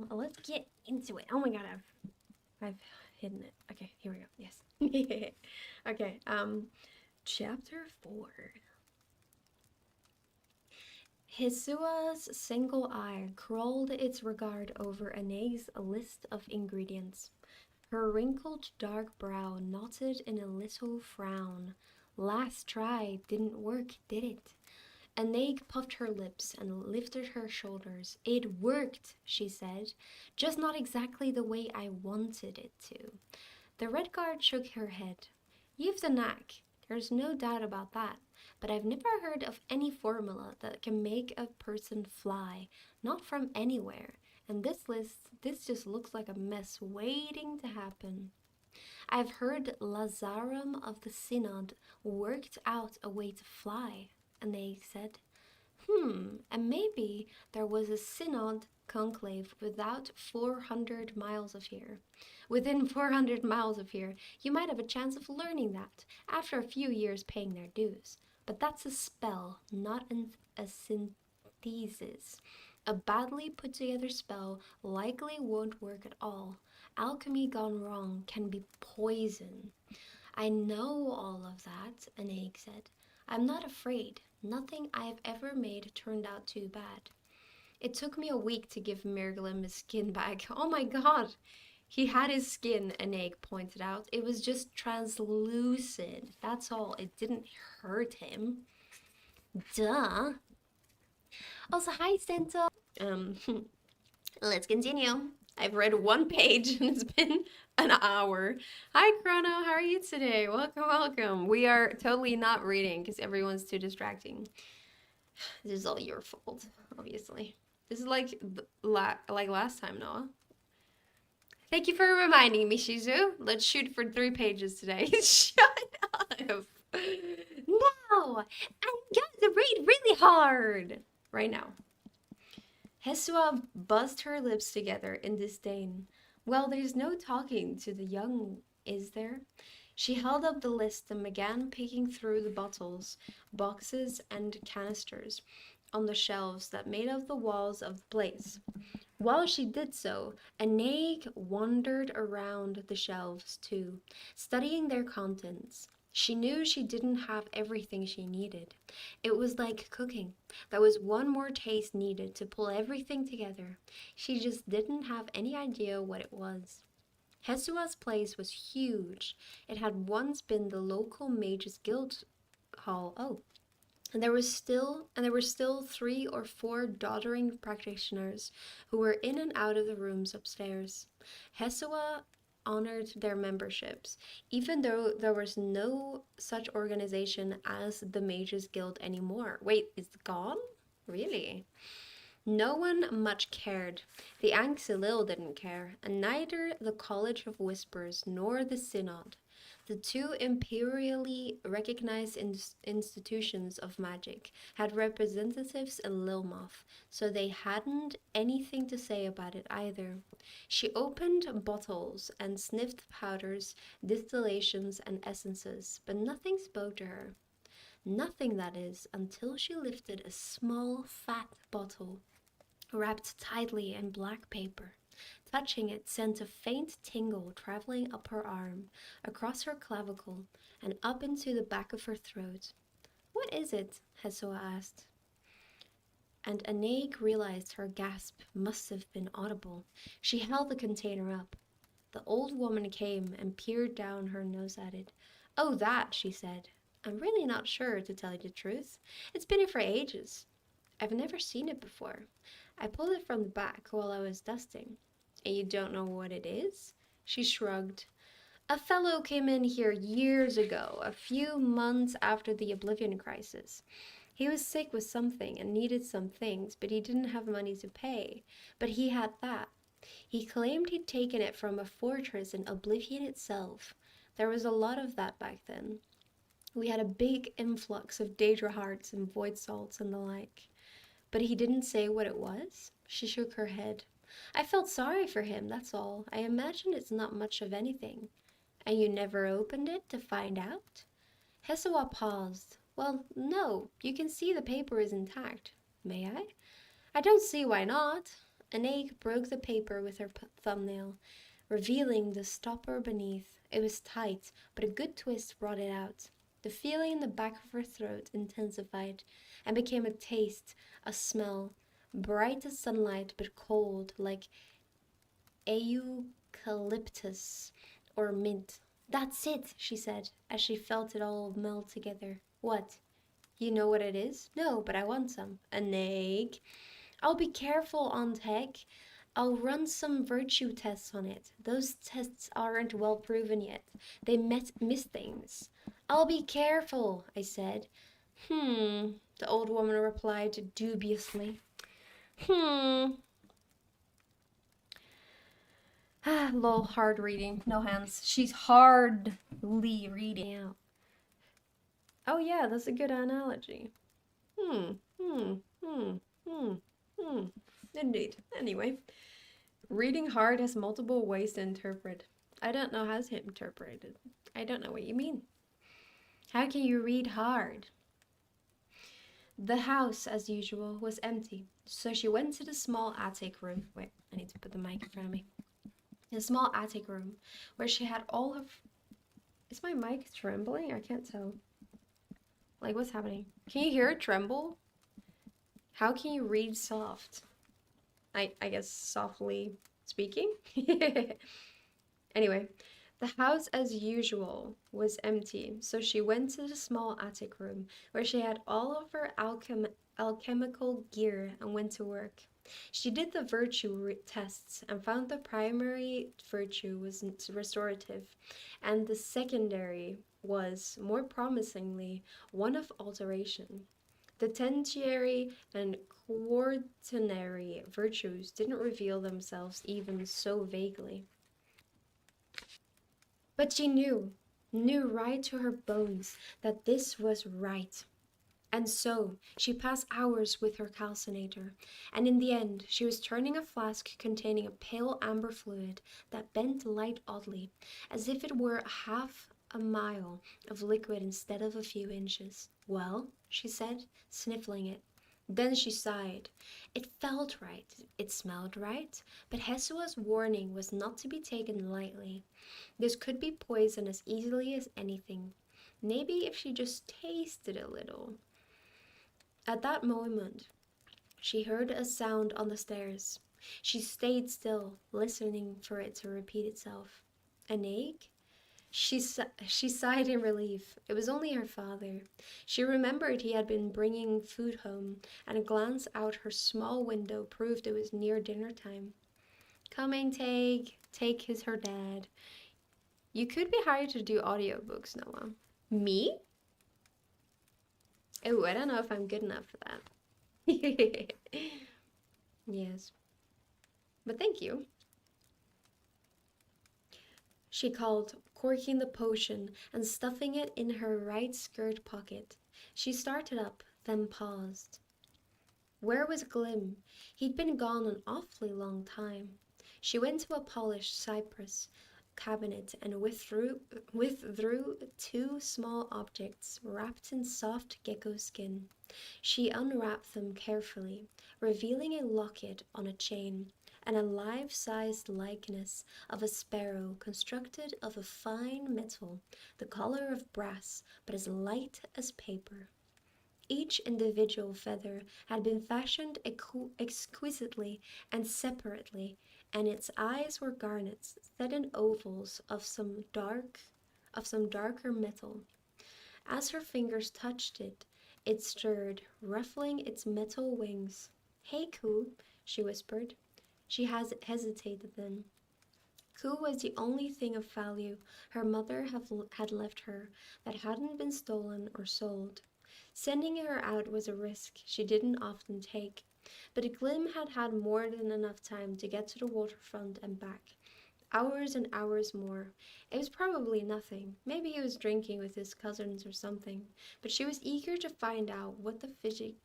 let's get into it. Oh my god, I've hidden it. Okay, here we go. Yes. Okay, chapter 4. Hisua's single eye crawled its regard over Anae's list of ingredients. Her wrinkled dark brow knotted in a little frown. Last try didn't work, did it? Anae puffed her lips and lifted her shoulders. It worked, she said, just not exactly the way I wanted it to. The red guard shook her head. You've the knack, there's no doubt about that, but I've never heard of any formula that can make a person fly, not from anywhere. And this just looks like a mess waiting to happen. I've heard Lazarum of the Synod worked out a way to fly, Anae said. And maybe there was a synod conclave within 400 miles of here. Within 400 miles of here, you might have a chance of learning that after a few years paying their dues. But that's a spell, not a synthesis. A badly put together spell likely won't work at all. Alchemy gone wrong can be poison. I know all of that, Anae said. I'm not afraid. Nothing I have ever made turned out too bad. It took me a week to give Mirglim his skin back. Oh my god! He had his skin, Anae pointed out. It was just translucent. That's all. It didn't hurt him. Duh. Also, hi, Sento. Let's continue. I've read one page and it's been an hour. Hi, Chrono. How are you today? Welcome, welcome. We are totally not reading because everyone's too distracting. This is all your fault, obviously. This is like last time, Noah. Thank you for reminding me, Shizu. Let's shoot for 3 pages today. Shut up. No, I'm going to read really hard right now. Hesua buzzed her lips together in disdain. Well, there's no talking to the young, is there? She held up the list and began picking through the bottles, boxes, and canisters on the shelves that made up the walls of the place. While she did so, Anae wandered around the shelves too, studying their contents. She knew she didn't have everything she needed. It was like cooking. There was one more taste needed to pull everything together. She just didn't have any idea what it was. Hesua's place was huge. It had once been the local Mages Guild hall. Oh. And there were still 3 or 4 doddering practitioners who were in and out of the rooms upstairs. Hesua honored their memberships, even though there was no such organization as the Mages Guild anymore. Wait, it's gone? Really? No one much cared. The Anxilil didn't care, and neither the College of Whispers nor the Synod. The 2 imperially recognized institutions of magic had representatives in Lilmoth, so they hadn't anything to say about it either. She opened bottles and sniffed powders, distillations, and essences, but nothing spoke to her. Nothing, that is, until she lifted a small, fat bottle, wrapped tightly in black paper. Touching it sent a faint tingle traveling up her arm, across her clavicle, and up into the back of her throat. What is it? Hesua asked. And Anae realized her gasp must have been audible. She held the container up. The old woman came and peered down her nose at it. Oh, that, she said. I'm really not sure, to tell you the truth. It's been here for ages. I've never seen it before. I pulled it from the back while I was dusting. And you don't know what it is? She shrugged. A fellow came in here years ago, a few months after the Oblivion Crisis. He was sick with something and needed some things, but he didn't have money to pay. But he had that. He claimed he'd taken it from a fortress in Oblivion itself. There was a lot of that back then. We had a big influx of Daedra hearts and void salts and the like. But he didn't say what it was? She shook her head. I felt sorry for him, that's all. I imagine it's not much of anything. And you never opened it to find out? Hesua paused. Well, no, you can see the paper is intact. May I? I don't see why not. An egg broke the paper with her thumbnail, revealing the stopper beneath. It was tight, but a good twist brought it out. The feeling in the back of her throat intensified and became a taste, a smell, bright as sunlight but cold like eucalyptus or mint. That's it, she said, as she felt it all meld together. What? You know what it is? No, but I want some. An egg. I'll be careful, Aunt Heck. I'll run some virtue tests on it. Those tests aren't well proven yet. They miss things. I'll be careful, I said. The old woman replied dubiously. Lol, hard reading. No hands. She's hardly reading out. Oh yeah, that's a good analogy. Hmm, hmm, hmm, hmm, hmm. Indeed. Anyway, reading hard has multiple ways to interpret. I don't know how to interpret it. I don't know what you mean. How can you read hard? The house, as usual, was empty, so she went to the small attic room. Wait, I need to put the mic in front of me. The small attic room, where she had all of. Is my mic trembling? I can't tell. Like, what's happening? Can you hear it tremble? How can you read soft? I guess softly speaking? Anyway, the house as usual was empty, so she went to the small attic room where she had all of her alchemical gear and went to work. She did the virtue tests and found the primary virtue was restorative, and the secondary was, more promisingly, one of alteration. The tertiary and quaternary virtues didn't reveal themselves even so vaguely. But she knew right to her bones that this was right. And so she passed hours with her calcinator, and in the end she was turning a flask containing a pale amber fluid that bent light oddly, as if it were half a mile of liquid instead of a few inches. Well, she said, sniffling it. Then she sighed. It felt right, it smelled right, but Hesua's warning was not to be taken lightly. This could be poison as easily as anything. Maybe if she just tasted a little. At that moment, she heard a sound on the stairs. She stayed still, listening for it to repeat itself. An egg? She sighed in relief. It was only her father. She remembered he had been bringing food home, and a glance out her small window proved it was near dinner time. Coming, Take. Take is her dad. You could be hired to do audiobooks, Noah. Me? Oh, I don't know if I'm good enough for that. Yes. But thank you. She called, corking the potion and stuffing it in her right skirt pocket. She started up, then paused. Where was Glim? He'd been gone an awfully long time. She went to a polished cypress cabinet and withdrew two small objects wrapped in soft gecko skin. She unwrapped them carefully, revealing a locket on a chain and a life-sized likeness of a sparrow constructed of a fine metal, the color of brass, but as light as paper. Each individual feather had been fashioned exquisitely and separately, and its eyes were garnets set in ovals of some darker metal. As her fingers touched it, it stirred, ruffling its metal wings. "Hey, Ku," she whispered. She hesitated then. Ku was the only thing of value her mother had left her that hadn't been stolen or sold. Sending her out was a risk she didn't often take, but Glim had had more than enough time to get to the waterfront and back. Hours and hours more. It was probably nothing. Maybe he was drinking with his cousins or something, but she was eager to find out what the Physic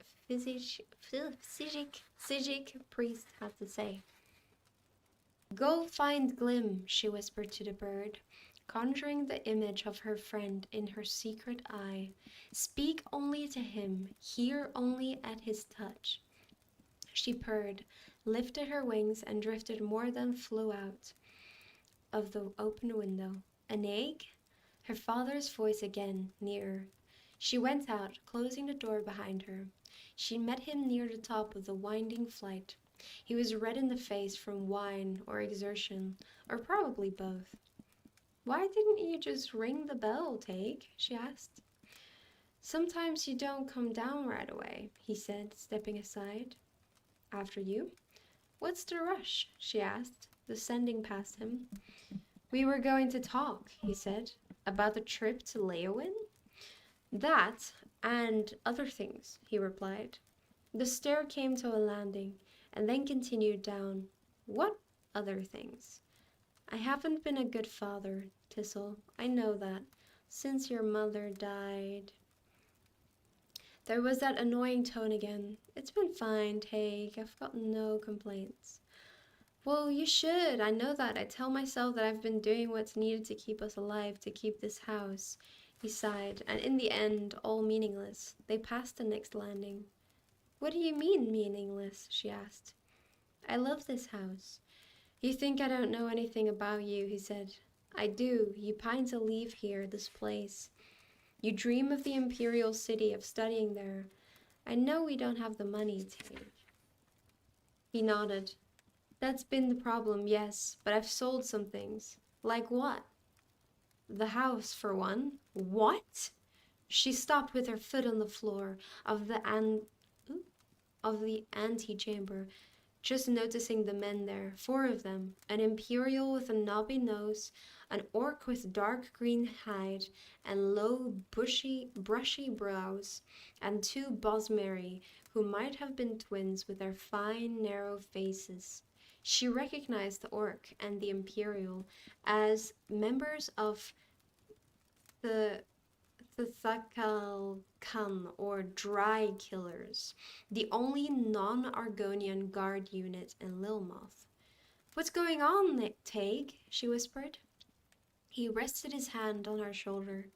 priest had to say. "Go find Glim," she whispered to the bird, conjuring the image of her friend in her secret eye. "Speak only to him, hear only at his touch." She purred, lifted her wings, and drifted more than flew out of the open window. An egg? Her father's voice again, nearer. She went out, closing the door behind her. She met him near the top of the winding flight. He was red in the face from wine or exertion, or probably both. Why didn't you just ring the bell, Take? She asked. Sometimes you don't come down right away, he said, stepping aside. After you? What's the rush? She asked, descending past him. We were going to talk, he said, about the trip to Leowin. That and other things, he replied. The stair came to a landing and then continued down. What other things? I haven't been a good father, Tissel. I know that. Since your mother died. There was that annoying tone again. It's been fine, Take. I've got no complaints. Well, you should. I know that. I tell myself that I've been doing what's needed to keep us alive, to keep this house. He sighed, and in the end, all meaningless. They passed the next landing. What do you mean, meaningless? She asked. I love this house. You think I don't know anything about you, he said. I do. You pine to leave here, this place. You dream of the imperial city, of studying there. I know we don't have the money, Take. He nodded. That's been the problem, yes, but I've sold some things. Like what? The house, for one. What? She stopped with her foot on the floor of the antechamber, just noticing the men there, 4 of them, an imperial with a knobby nose, an orc with dark green hide and low, brushy brows, and 2 Bosmeri, who might have been twins with their fine, narrow faces. She recognized the orc and the imperial as members of the Thakal-Khan, or Dry Killers, the only non-Argonian guard unit in Lilmoth. What's going on, Tag? She whispered. He rested his hand on her shoulder.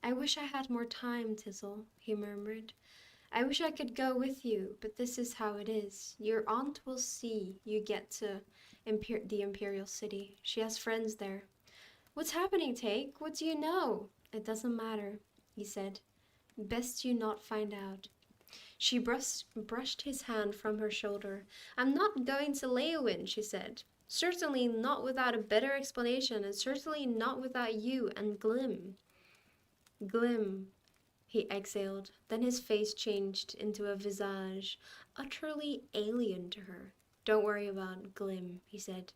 I wish I had more time, Tizzle, he murmured. I wish I could go with you, but this is how it is. Your aunt will see you get to the Imperial City. She has friends there. What's happening, Take? What do you know? It doesn't matter, he said. Best you not find out. She brushed his hand from her shoulder. I'm not going to Leowin, she said. Certainly not without a better explanation, and certainly not without you and Glim. Glim, he exhaled. Then his face changed into a visage utterly alien to her. Don't worry about Glim, he said.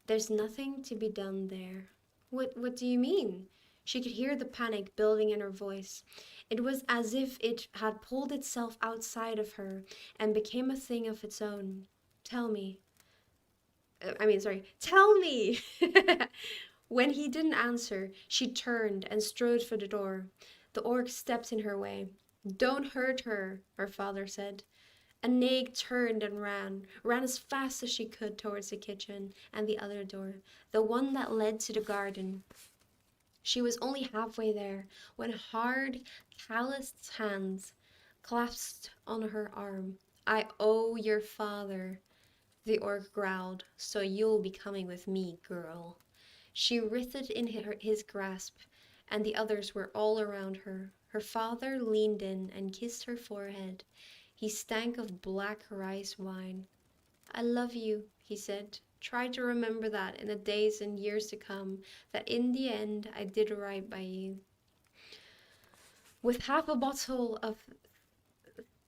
There's nothing to be done there. What do you mean? She could hear the panic building in her voice. It was as if it had pulled itself outside of her and became a thing of its own. Tell me. Tell me! When he didn't answer, she turned and strode for the door. The orc stepped in her way. Don't hurt her, her father said. Aneg turned and ran as fast as she could towards the kitchen and the other door, the one that led to the garden. She was only halfway there when hard, calloused hands clasped on her arm. I owe your father, the orc growled, so you'll be coming with me, girl. She writhed in his grasp, and the others were all around her. Her father leaned in and kissed her forehead. He stank of black rice wine. I love you, he said. Try to remember that in the days and years to come, that in the end I did right by you. With half a bottle of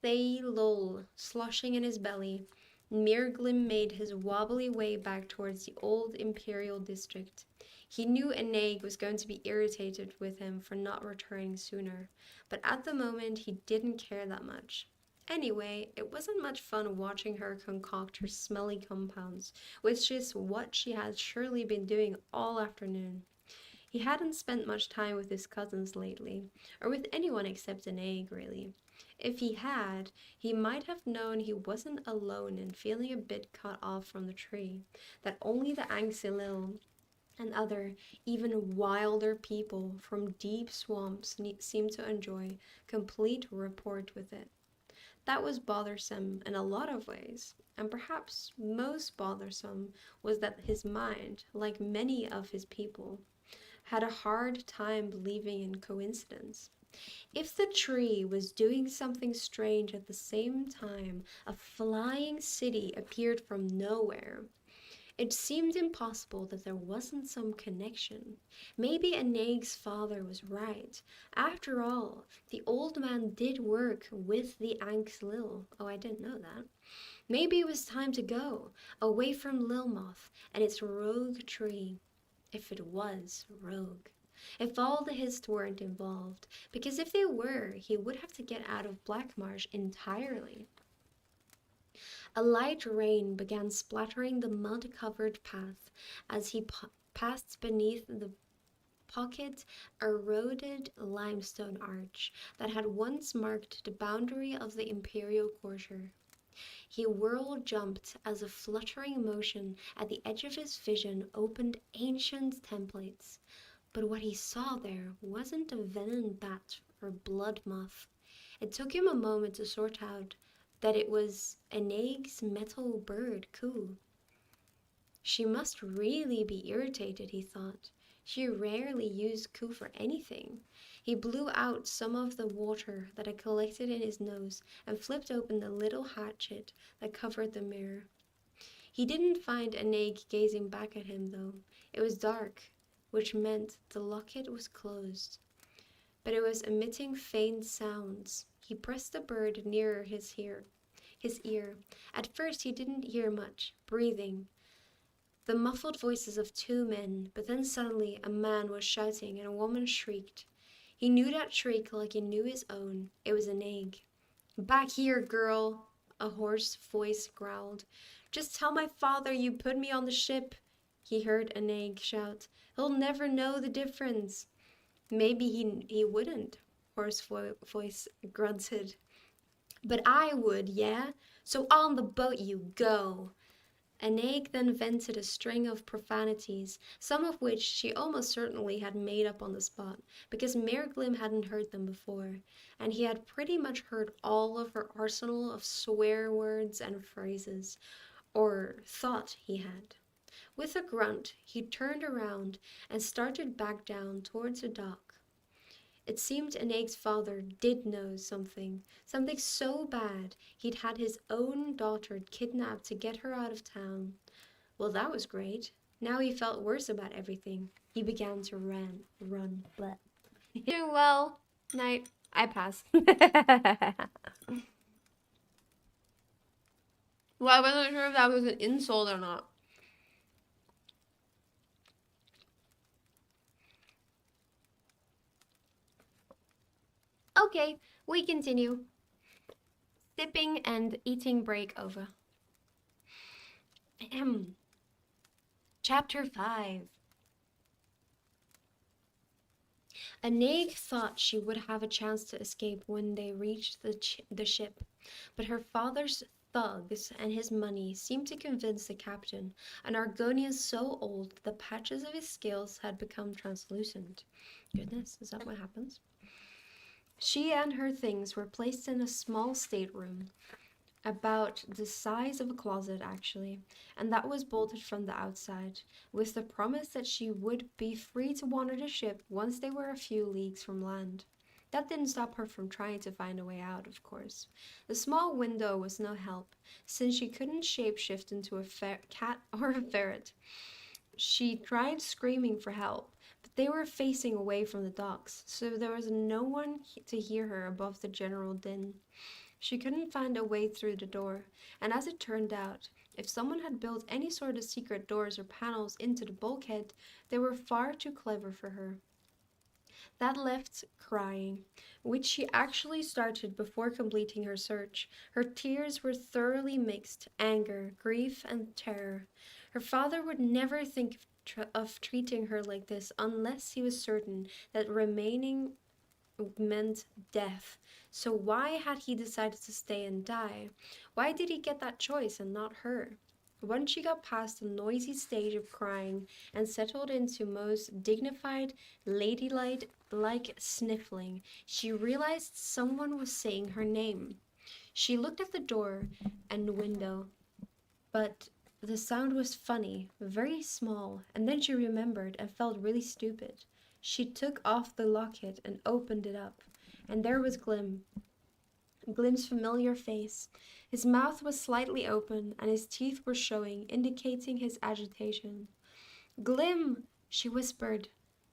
Thaylol sloshing in his belly, Mirglim made his wobbly way back towards the old imperial district. He knew Aneg was going to be irritated with him for not returning sooner, but at the moment he didn't care that much. Anyway, it wasn't much fun watching her concoct her smelly compounds, which is what she had surely been doing all afternoon. He hadn't spent much time with his cousins lately, or with anyone except Aneg, really. If he had, he might have known he wasn't alone in feeling a bit cut off from the tree, that only the Angsilil and other, even wilder people from deep swamps seemed to enjoy complete rapport with it. That was bothersome in a lot of ways, and perhaps most bothersome was that his mind, like many of his people, had a hard time believing in coincidence. If the tree was doing something strange at the same time a flying city appeared from nowhere, it seemed impossible that there wasn't some connection. Maybe Anaig's father was right. After all, the old man did work with the Ankh's Lil. Oh, I didn't know that. Maybe it was time to go, away from Lilmoth and its rogue tree. If it was rogue. If all the Hist weren't involved, because if they were, he would have to get out of Blackmarsh entirely. A light rain began splattering the mud-covered path as he passed beneath the pocket eroded limestone arch that had once marked the boundary of the Imperial Quarter. He whirl-jumped as a fluttering motion at the edge of his vision opened ancient templates. But what he saw there wasn't a venom bat or blood moth. It took him a moment to sort out that it was Anaig's metal bird, Coo. She must really be irritated, he thought. She rarely used Coo for anything. He blew out some of the water that had collected in his nose and flipped open the little hatchet that covered the mirror. He didn't find Anaig gazing back at him, though. It was dark, which meant the locket was closed. But it was emitting faint sounds. He pressed the bird nearer his ear. At first he didn't hear much, breathing, the muffled voices of two men, but then suddenly a man was shouting and a woman shrieked. He knew that shriek like he knew his own. It was Anaig. "Back here, girl," a hoarse voice growled. "Just tell my father you put me on the ship," he heard Anaig shout. "He'll never know the difference." "Maybe he wouldn't," hoarse voice grunted. "But I would, yeah? So on the boat you go." Anaig then vented a string of profanities, some of which she almost certainly had made up on the spot, because Merglim hadn't heard them before, and he had pretty much heard all of her arsenal of swear words and phrases, or thought he had. With a grunt, he turned around and started back down towards the dock. It seemed Anaig's father did know something so bad he'd had his own daughter kidnapped to get her out of town. Well, that was great. Now he felt worse about everything. He began to run. But doing well. Night. I pass. Well, I wasn't sure if that was an insult or not. Okay, we continue. Sipping and eating break over. Chapter 5. Anaig thought she would have a chance to escape when they reached the ship, but her father's thugs and his money seemed to convince the captain, an Argonian so old that the patches of his scales had become translucent. Goodness, is that what happens? She and her things were placed in a small stateroom, about the size of a closet actually, and that was bolted from the outside, with the promise that she would be free to wander the ship once they were a few leagues from land. That didn't stop her from trying to find a way out, of course. The small window was no help, since she couldn't shapeshift into a cat or a ferret. She tried screaming for help, but they were facing away from the docks, so there was no one to hear her above the general din. She couldn't find a way through the door, and as it turned out, if someone had built any sort of secret doors or panels into the bulkhead, they were far too clever for her. That left crying, which she actually started before completing her search. Her tears were thoroughly mixed, anger, grief, and terror. Her father would never think of treating her like this unless he was certain that remaining meant death. So why had he decided to stay and die? Why did he get that choice and not her? Once she got past the noisy stage of crying and settled into most dignified, ladylike sniffling, she realized someone was saying her name. She looked at the door and window, but the sound was funny, very small, and then she remembered and felt really stupid. She took off the locket and opened it up, and there was Glim's familiar face. His mouth was slightly open, and his teeth were showing, indicating his agitation. Glim, she whispered.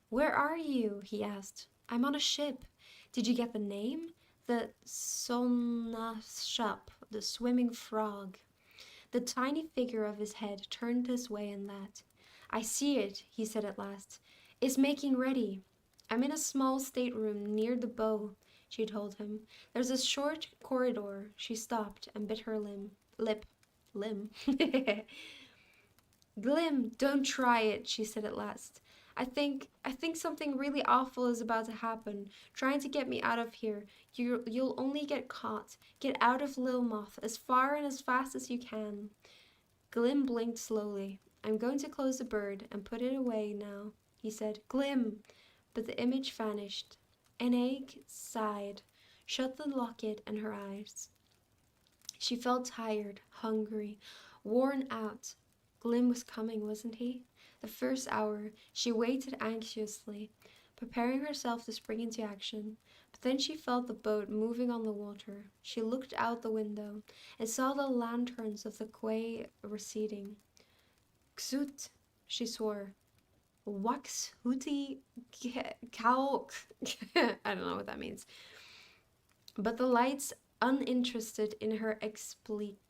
Where are you? He asked. I'm on a ship. Did you get the name? The Sonashap, the swimming frog. The tiny figure of his head turned this way and that. I see it, he said at last. It's making ready. I'm in a small stateroom near the bow, she told him. There's a short corridor. She stopped and bit her lip. Limb. Glim, don't try it, she said at last. I think something really awful is about to happen. Trying to get me out of here. You'll only get caught. Get out of Lilmoth as far and as fast as you can. Glim blinked slowly. I'm going to close the bird and put it away now, he said. Glim! But the image vanished. An egg sighed, shut the locket and her eyes. She felt tired, hungry, worn out. Glim was coming, wasn't he? The first hour, she waited anxiously, preparing herself to spring into action. But then she felt the boat moving on the water. She looked out the window and saw the lanterns of the quay receding. Ksut, she swore. Wax hooty cow. I don't know what that means. But the lights, uninterested in her expletives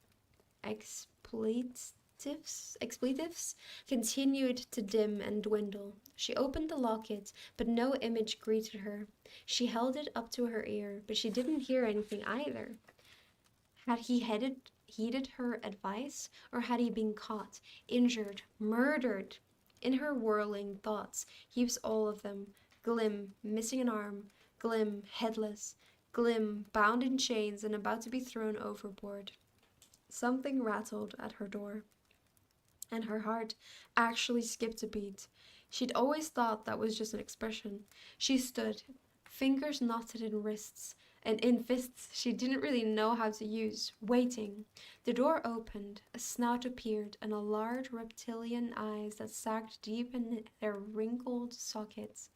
continued to dim and dwindle. She opened the locket, but no image greeted her. She held it up to her ear, but she didn't hear anything either. Had he heeded her advice, or had he been caught, injured, murdered? In her whirling thoughts, heaps all of them. Glim, missing an arm. Glim, headless. Glim, bound in chains and about to be thrown overboard. Something rattled at her door, and her heart actually skipped a beat. She'd always thought that was just an expression. She stood, fingers knotted in wrists, and in fists she didn't really know how to use, waiting. The door opened, a snout appeared, and a large reptilian eyes that sagged deep in their wrinkled sockets.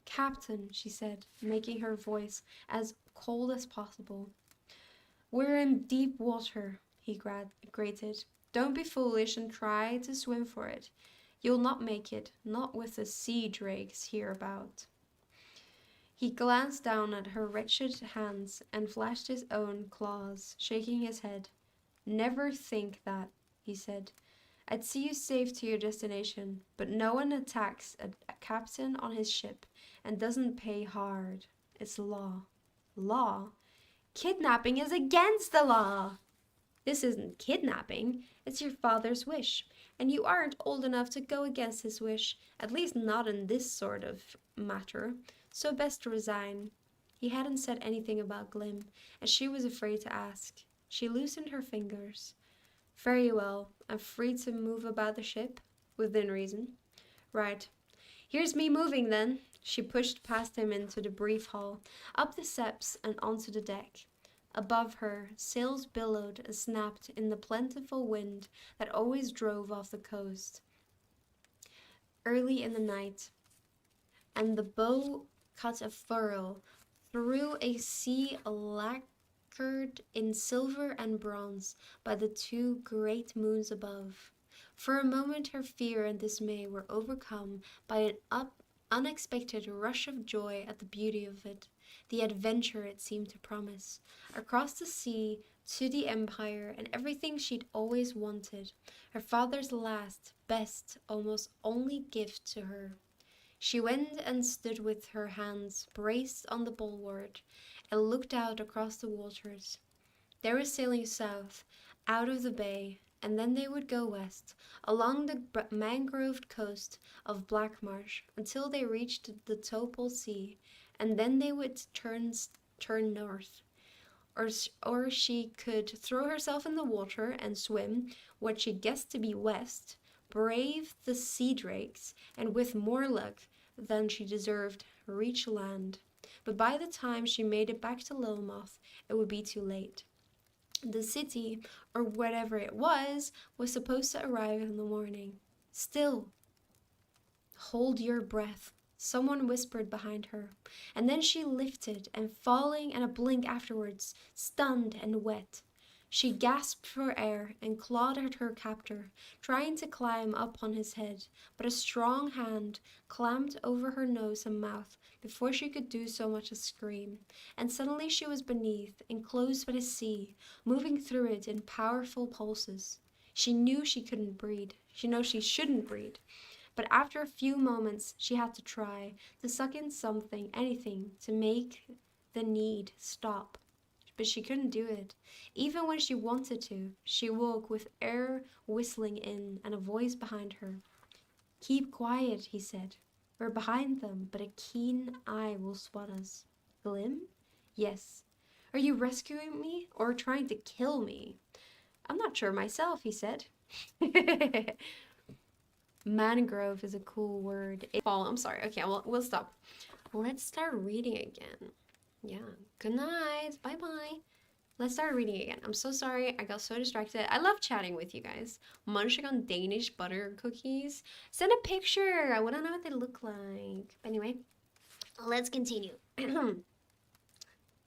Captain, she said, making her voice as cold as possible. We're in deep water, he grated. Don't be foolish and try to swim for it. You'll not make it, not with the sea drakes hereabout. He glanced down at her wretched hands and flashed his own claws, shaking his head. Never think that, he said. I'd see you safe to your destination, but no one attacks a captain on his ship and doesn't pay hard. It's law. Law? Kidnapping is against the law! This isn't kidnapping, it's your father's wish, and you aren't old enough to go against his wish, at least not in this sort of matter, so best resign. He hadn't said anything about Glim, and she was afraid to ask. She loosened her fingers. Very well, I'm free to move about the ship, within reason. Right. Here's me moving, then. She pushed past him into the brief hall, up the steps and onto the deck. Above her, sails billowed and snapped in the plentiful wind that always drove off the coast. Early in the night, and the bow cut a furrow through a sea lacquered in silver and bronze by the two great moons above. For a moment her fear and dismay were overcome by an unexpected rush of joy at the beauty of it, the adventure it seemed to promise. Across the sea, to the Empire, and everything she'd always wanted, her father's last, best, almost only gift to her. She went and stood with her hands braced on the bulwark and looked out across the waters. They were sailing south, out of the bay, and then they would go west, along the mangroved coast of Blackmarsh, until they reached the Topol Sea, and then they would turn north. Or she could throw herself in the water and swim what she guessed to be west, brave the sea drakes, and with more luck than she deserved, reach land. But by the time she made it back to Lilmoth, it would be too late. The city, or whatever it was supposed to arrive in the morning. Still, hold your breath, someone whispered behind her, and then she lifted and falling in a blink afterwards, stunned and wet. She gasped for air and clawed at her captor, trying to climb up on his head, but a strong hand clamped over her nose and mouth before she could do so much as scream, and suddenly she was beneath, enclosed by the sea, moving through it in powerful pulses. She knew she couldn't breathe. She knew she shouldn't breathe. But after a few moments, she had to try to suck in something, anything, to make the need stop. But she couldn't do it. Even when she wanted to, she woke with air whistling in and a voice behind her. Keep quiet, he said. We're behind them, but a keen eye will spot us. Glim? Yes. Are you rescuing me or trying to kill me? I'm not sure myself, he said. Mangrove is a cool word. Fall, I'm sorry. Okay, we'll stop. Let's start reading again. Yeah. Good night. Bye bye. Let's start reading again. I'm so sorry. I got so distracted. I love chatting with you guys. Munching on Danish butter cookies. Send a picture. I want to know what they look like. But anyway, let's continue.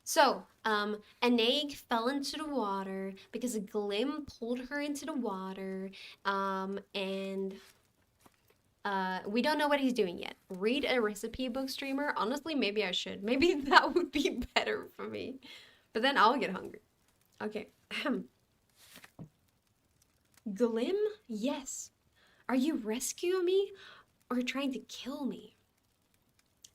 So, an egg fell into the water because a Glim pulled her into the water. And we don't know what he's doing yet. Read a recipe book, streamer. Honestly, maybe I should. Maybe that would be better for me. But then I'll get hungry. Okay. Glim? Yes. Are you rescuing me or trying to kill me?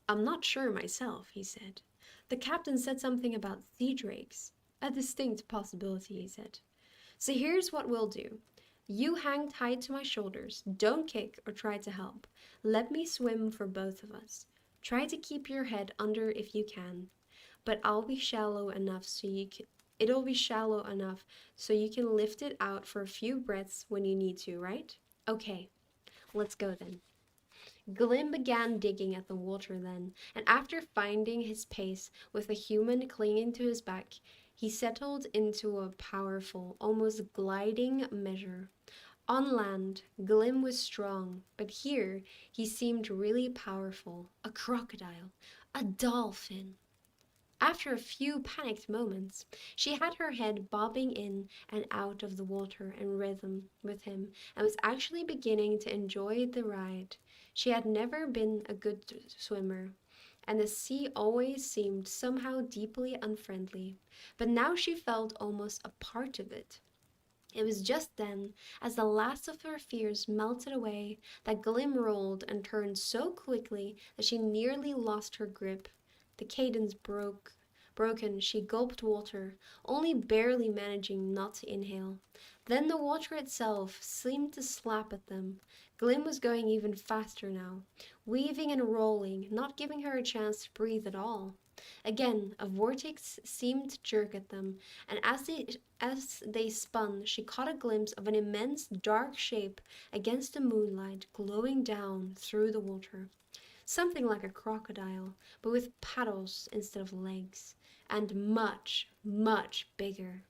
I'm not sure myself, he said. The captain said something about sea drakes. A distinct possibility, he said. So here's what we'll do. You hang tight to my shoulders. Don't kick or try to help. Let me swim for both of us. Try to keep your head under if you can. But it'll be shallow enough so you can lift it out for a few breaths when you need to, right? Okay, let's go then. Glim began digging at the water then, and after finding his pace with a human clinging to his back, he settled into a powerful, almost gliding measure. On land, Glim was strong, but here he seemed really powerful. A crocodile, a dolphin. After a few panicked moments, she had her head bobbing in and out of the water in rhythm with him and was actually beginning to enjoy the ride. She had never been a good swimmer, and the sea always seemed somehow deeply unfriendly, but now she felt almost a part of it. It was just then, as the last of her fears melted away, that Glim rolled and turned so quickly that she nearly lost her grip. The cadence broken, she gulped water, only barely managing not to inhale. Then the water itself seemed to slap at them. Glim was going even faster now, weaving and rolling, not giving her a chance to breathe at all. Again, a vortex seemed to jerk at them, and as they spun, she caught a glimpse of an immense dark shape against the moonlight glowing down through the water. Something like a crocodile, but with paddles instead of legs, and much, much bigger.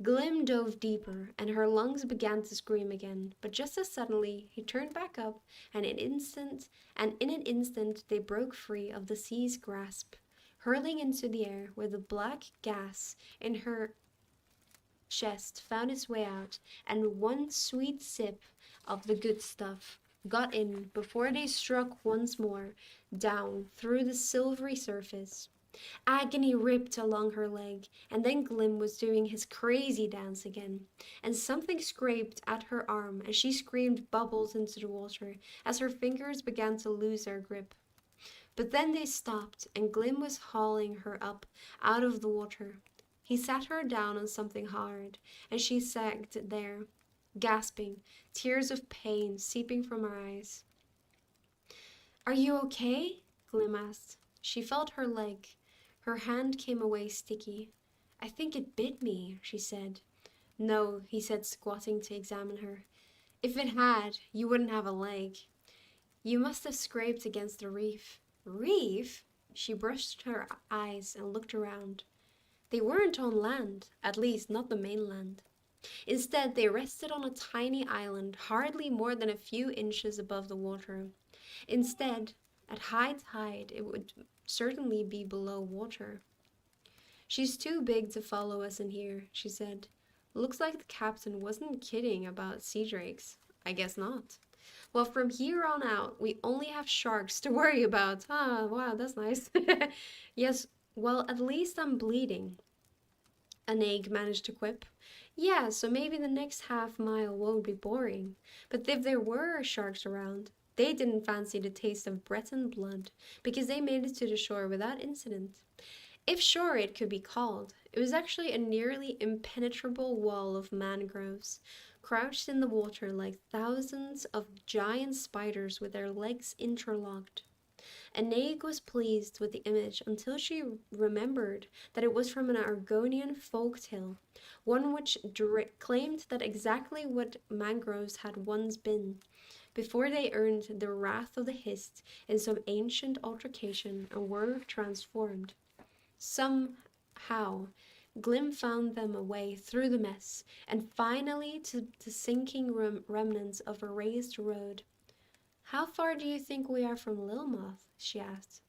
Glim dove deeper, and her lungs began to scream again, but just as suddenly he turned back up, and in an instant they broke free of the sea's grasp, hurling into the air where the black gas in her chest found its way out, and one sweet sip of the good stuff got in before they struck once more down through the silvery surface. Agony ripped along her leg, and then Glim was doing his crazy dance again, and something scraped at her arm as she screamed bubbles into the water as her fingers began to lose their grip. But then they stopped, and Glim was hauling her up out of the water. He sat her down on something hard, and she sagged there, gasping, tears of pain seeping from her eyes. Are you okay? Glim asked. She felt her leg. Her hand came away sticky. I think it bit me, she said. No, he said, squatting to examine her. If it had, you wouldn't have a leg. You must have scraped against the reef. Reef? She brushed her eyes and looked around. They weren't on land, at least not the mainland. Instead, they rested on a tiny island, hardly more than a few inches above the water. Instead, at high tide, it would certainly be below water. She's too big to follow us in here, she said. Looks like the captain wasn't kidding about sea drakes. I guess not. Well, from here on out, we only have sharks to worry about. Ah, wow, that's nice. Yes, well, at least I'm bleeding, an egg managed to quip. Yeah, so maybe the next half mile won't be boring. But if there were sharks around, they didn't fancy the taste of Breton blood because they made it to the shore without incident. If shore it could be called, it was actually a nearly impenetrable wall of mangroves, crouched in the water like thousands of giant spiders with their legs interlocked. Anaig was pleased with the image until she remembered that it was from an Argonian folk tale, one which claimed that exactly what mangroves had once been, before they earned the wrath of the Hist in some ancient altercation and were transformed. Somehow, Glim found them a way through the mess, and finally to the sinking remnants of a raised road. How far do you think we are from Lilmoth? She asked.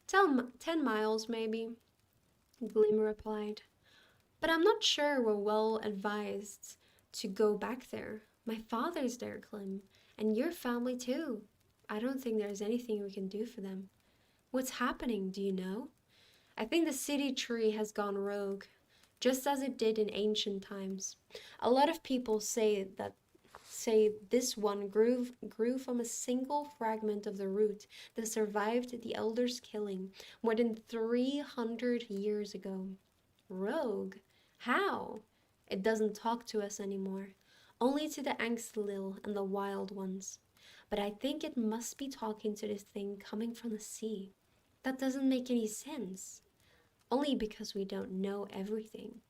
10 miles, maybe, Glim replied. But I'm not sure we're well advised to go back there. My father's there, Glim, and your family too. I don't think there's anything we can do for them. What's happening, do you know? I think the city tree has gone rogue, just as it did in ancient times. A lot of people say this one grew from a single fragment of the root that survived the elders' killing more than 300 years ago. Rogue? How? It doesn't talk to us anymore, only to the Angstlil and the wild ones. But I think it must be talking to this thing coming from the sea. That doesn't make any sense. Only because we don't know everything.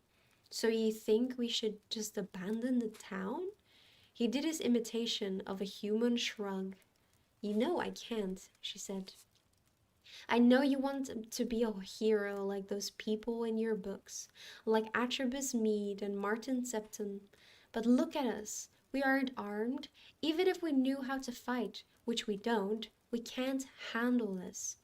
So you think we should just abandon the town? He did his imitation of a human shrug. You know I can't, she said. I know you want to be a hero like those people in your books, like Atribus Mead and Martin Septon. But look at us. We aren't armed. Even if we knew how to fight, which we don't, we can't handle this.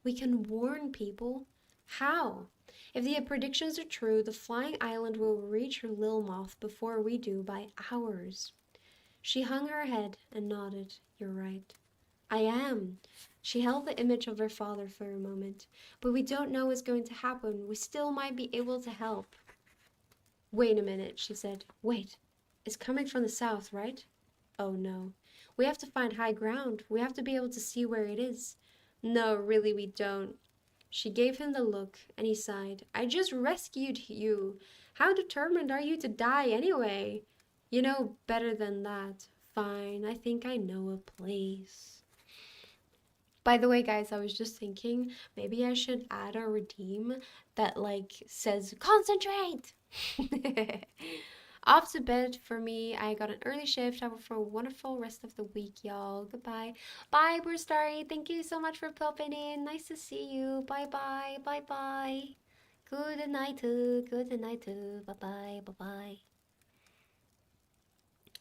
We can warn people. How? If the predictions are true, the flying island will reach Lilmoth before we do by hours. She hung her head and nodded. You're right. I am. She held the image of her father for a moment. But we don't know what's going to happen. We still might be able to help. Wait a minute, she said. Wait. It's coming from the south, right? Oh no. We have to find high ground. We have to be able to see where it is. No, really we don't. She gave him the look, and he sighed. I just rescued you. How determined are you to die anyway? You know better than that. Fine, I think I know a place. By the way, guys, I was just thinking maybe I should add a redeem that says concentrate. Off to bed for me. I got an early shift. Have a wonderful rest of the week, y'all. Goodbye. Bye, Bruce Starry. Thank you so much for popping in. Nice to see you. Bye bye. Bye bye. Good night. Good night. Bye bye. Bye bye.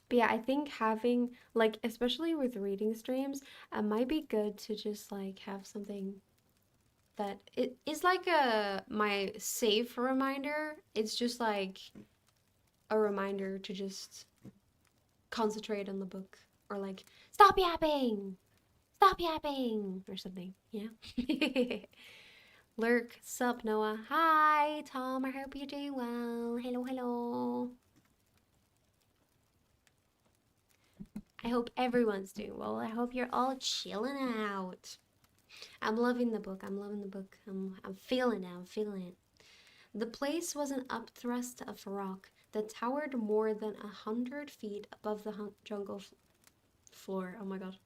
But yeah, I think having especially with reading streams, it might be good to just have something that it is my safe reminder. It's just a reminder to just concentrate on the book or stop yapping, or something. Yeah. Lurk, sup Noah. Hi Tom, I hope you're doing well. Hello, hello. I hope everyone's doing well. I hope you're all chilling out. I'm loving the book. I'm loving the book. I'm feeling it. I'm feeling it. The place was an upthrust of rock that towered more than 100 feet above the jungle floor. Oh my god.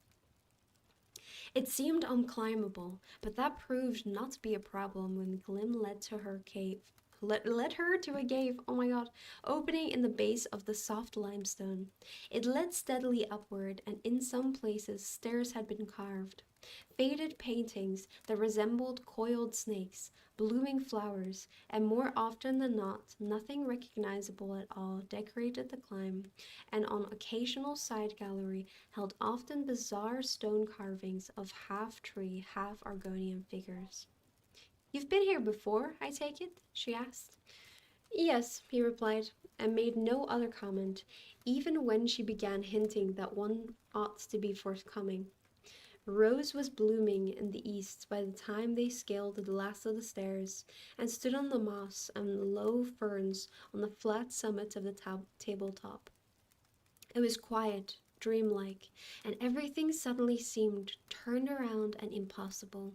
It seemed unclimbable, but that proved not to be a problem when Glim led to her cave. led her to a cave, oh my god, opening in the base of the soft limestone. It led steadily upward, and in some places stairs had been carved. Faded paintings that resembled coiled snakes, blooming flowers, and more often than not, nothing recognizable at all decorated the climb, and on occasional side gallery held often bizarre stone carvings of half tree, half Argonian figures. You've been here before, I take it? She asked. Yes, he replied, and made no other comment, even when she began hinting that one ought to be forthcoming. Rose was blooming in the east by the time they scaled the last of the stairs and stood on the moss and low ferns on the flat summit of the tabletop. It was quiet, dreamlike, and everything suddenly seemed turned around and impossible.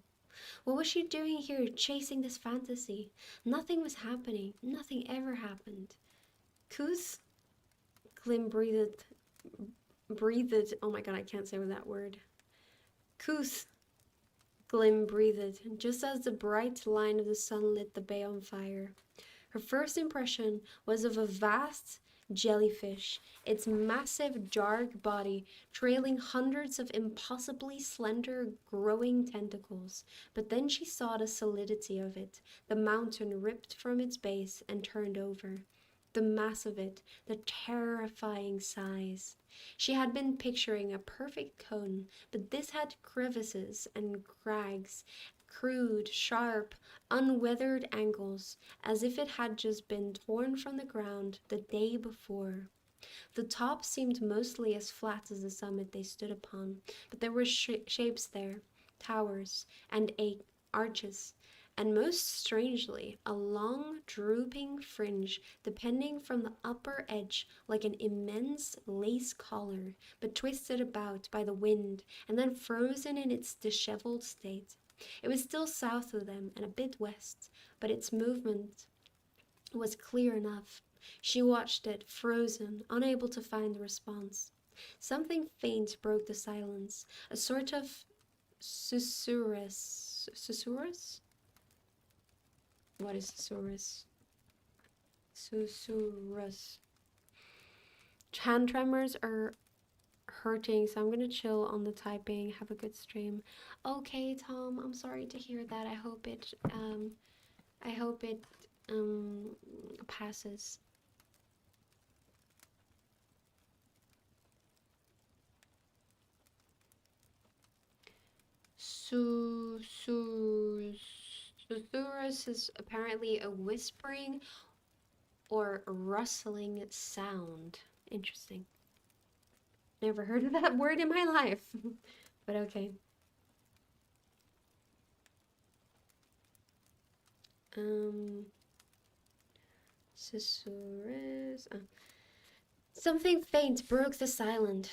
What was she doing here, chasing this fantasy? Nothing was happening. Nothing ever happened. Kuth? Glim breathed. Oh my god, I can't say that word. Kuth, Glim breathed, just as the bright line of the sun lit the bay on fire. Her first impression was of a vast jellyfish, its massive dark body trailing hundreds of impossibly slender growing tentacles. But then she saw the solidity of it, the mountain ripped from its base and turned over. The mass of it, the terrifying size. She had been picturing a perfect cone, but this had crevices and crags, crude, sharp, unweathered angles, as if it had just been torn from the ground the day before. The top seemed mostly as flat as the summit they stood upon, but there were shapes there, towers and arches, and most strangely, a long, drooping fringe depending from the upper edge like an immense lace collar, but twisted about by the wind and then frozen in its disheveled state. It was still south of them and a bit west, but its movement was clear enough. She watched it, frozen, unable to find the response. Something faint broke the silence, a sort of susurrus. Susurrus? What is susurrus? Susurrus. Hand tremors are hurting, so I'm gonna chill on the typing. Have a good stream. Okay, Tom, I'm sorry to hear that. I hope it passes. Susurrus is apparently a whispering or rustling sound. Interesting. Never heard of that word in my life. But okay. Susurrus. Something faint broke the silence,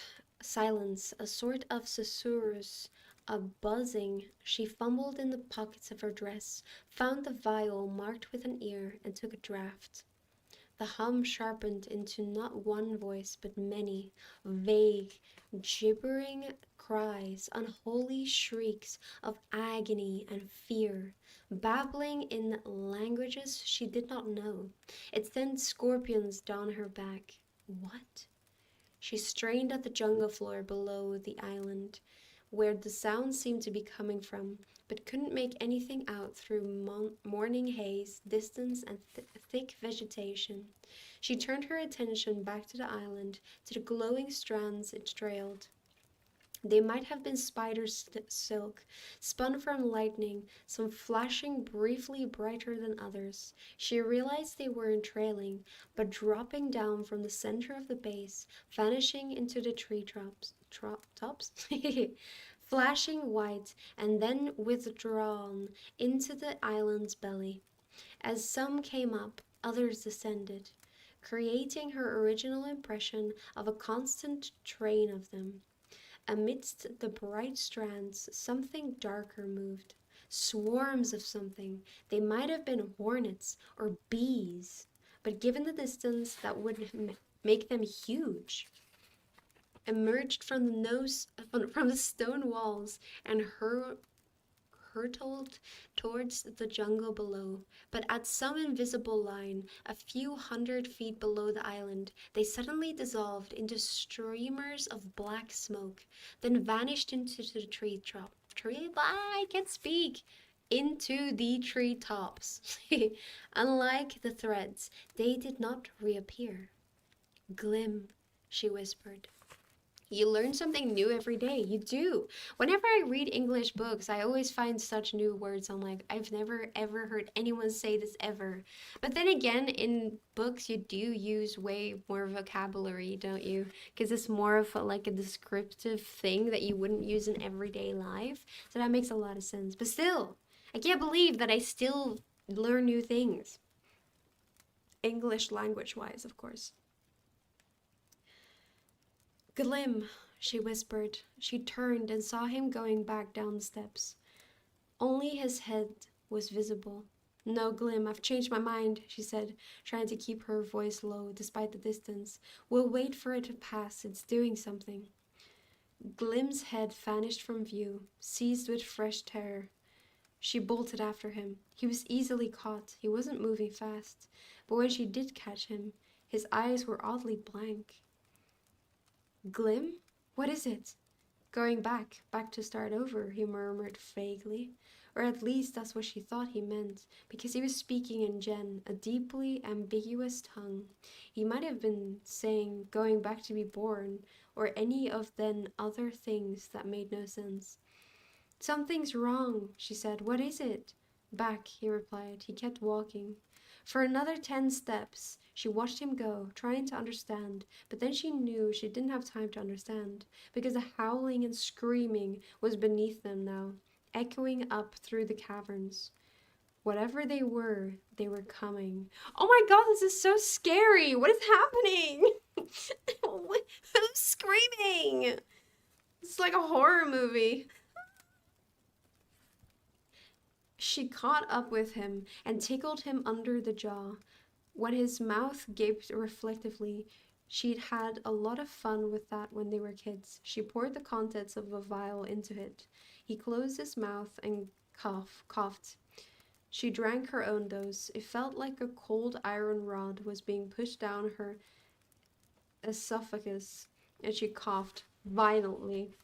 a sort of susurrus, a buzzing. She fumbled in the pockets of her dress, found the vial marked with an ear, and took a draught. The hum sharpened into not one voice, but many, vague, gibbering cries, unholy shrieks of agony and fear, babbling in languages she did not know. It sent scorpions down her back. What? She strained at the jungle floor below the island, where the sound seemed to be coming from, but couldn't make anything out through morning haze, distance, and thick vegetation. She turned her attention back to the island, to the glowing strands it trailed. They might have been spider silk, spun from lightning, some flashing briefly brighter than others. She realized they weren't trailing, but dropping down from the center of the base, vanishing into the tree tops, flashing white, and then withdrawn into the island's belly. As some came up, others descended, creating her original impression of a constant train of them. Amidst the bright strands, something darker moved. Swarms of something. They might have been hornets or bees, but given the distance, that would make them huge. Emerged from the stone walls and hurtled towards the jungle below, but at some invisible line, a few hundred feet below the island, they suddenly dissolved into streamers of black smoke, then vanished into the I can't speak! Into the treetops. Unlike the threads, they did not reappear. Glim, she whispered. You learn something new every day. You do. Whenever I read English books, I always find such new words. I'm like, I've never ever heard anyone say this ever. But then again, in books, you do use way more vocabulary, don't you? Because it's more of like a descriptive thing that you wouldn't use in everyday life. So that makes a lot of sense. But still, I can't believe that I still learn new things. English language wise, of course. Glim, she whispered. She turned and saw him going back down the steps. Only his head was visible. No, Glim, I've changed my mind, she said, trying to keep her voice low despite the distance. We'll wait for it to pass. It's doing something. Glim's head vanished from view, seized with fresh terror. She bolted after him. He was easily caught. He wasn't moving fast. But when she did catch him, his eyes were oddly blank. Glim? What is it? Going back to start over, he murmured vaguely. Or at least that's what she thought he meant, because he was speaking in Gen, a deeply ambiguous tongue. He might have been saying going back to be born, or any of then other things that made no sense. Something's wrong, she said. What is it? Back, he replied. He kept walking. For another 10 steps, she watched him go, trying to understand, but then she knew she didn't have time to understand, because the howling and screaming was beneath them now, echoing up through the caverns. Whatever they were coming. Oh my god, this is so scary! What is happening? Who's screaming? It's like a horror movie. She caught up with him and tickled him under the jaw. When his mouth gaped reflectively, she'd had a lot of fun with that when they were kids. She poured the contents of a vial into it. He closed his mouth and coughed. She drank her own dose. It felt like a cold iron rod was being pushed down her esophagus, and she coughed violently.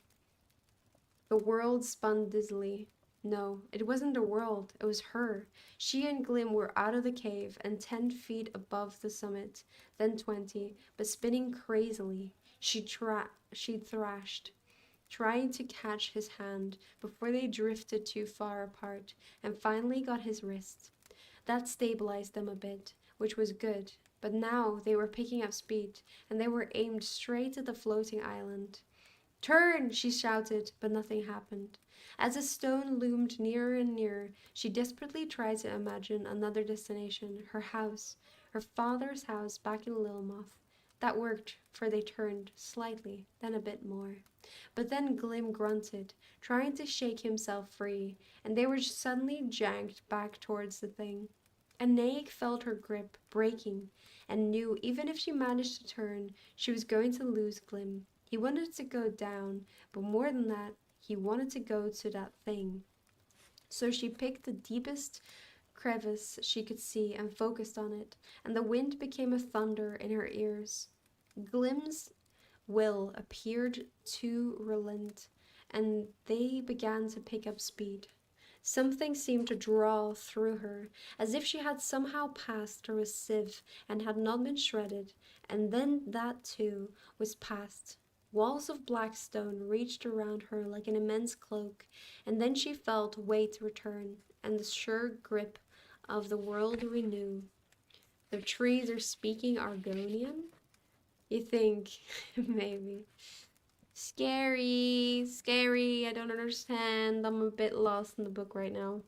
The world spun dizzily. No, it wasn't the world, it was her. She and Glim were out of the cave and 10 feet above the summit, then 20, but spinning crazily. She thrashed, trying to catch his hand before they drifted too far apart, and finally got his wrist. That stabilized them a bit, which was good, but now they were picking up speed, and they were aimed straight at the floating island. Turn, she shouted, but nothing happened. As the stone loomed nearer and nearer, she desperately tried to imagine another destination, her house, her father's house back in Lilmoth. That worked, for they turned, slightly, then a bit more. But then Glim grunted, trying to shake himself free, and they were suddenly janked back towards the thing. Anaig felt her grip breaking, and knew even if she managed to turn, she was going to lose Glim. He wanted to go down, but more than that, he wanted to go to that thing. So she picked the deepest crevice she could see and focused on it, and the wind became a thunder in her ears. Glim's will appeared to relent, and they began to pick up speed. Something seemed to draw through her, as if she had somehow passed through a sieve and had not been shredded, and then that too was past. Walls of black stone reached around her like an immense cloak, and then she felt weight return, and the sure grip of the world renew. The trees are speaking Argonian? You think? Maybe. Scary, scary, I don't understand. I'm a bit lost in the book right now.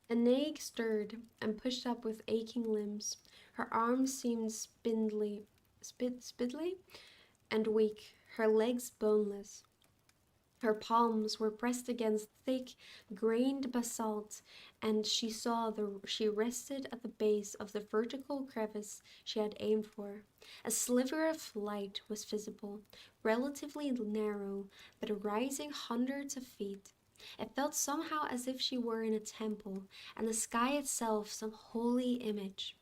Anaig stirred and pushed up with aching limbs. Her arms seemed spindly and weak, her legs boneless. Her palms were pressed against thick, grained basalt, and she rested at the base of the vertical crevice she had aimed for. A sliver of light was visible, relatively narrow, but rising hundreds of feet. It felt somehow as if she were in a temple, and the sky itself some holy image.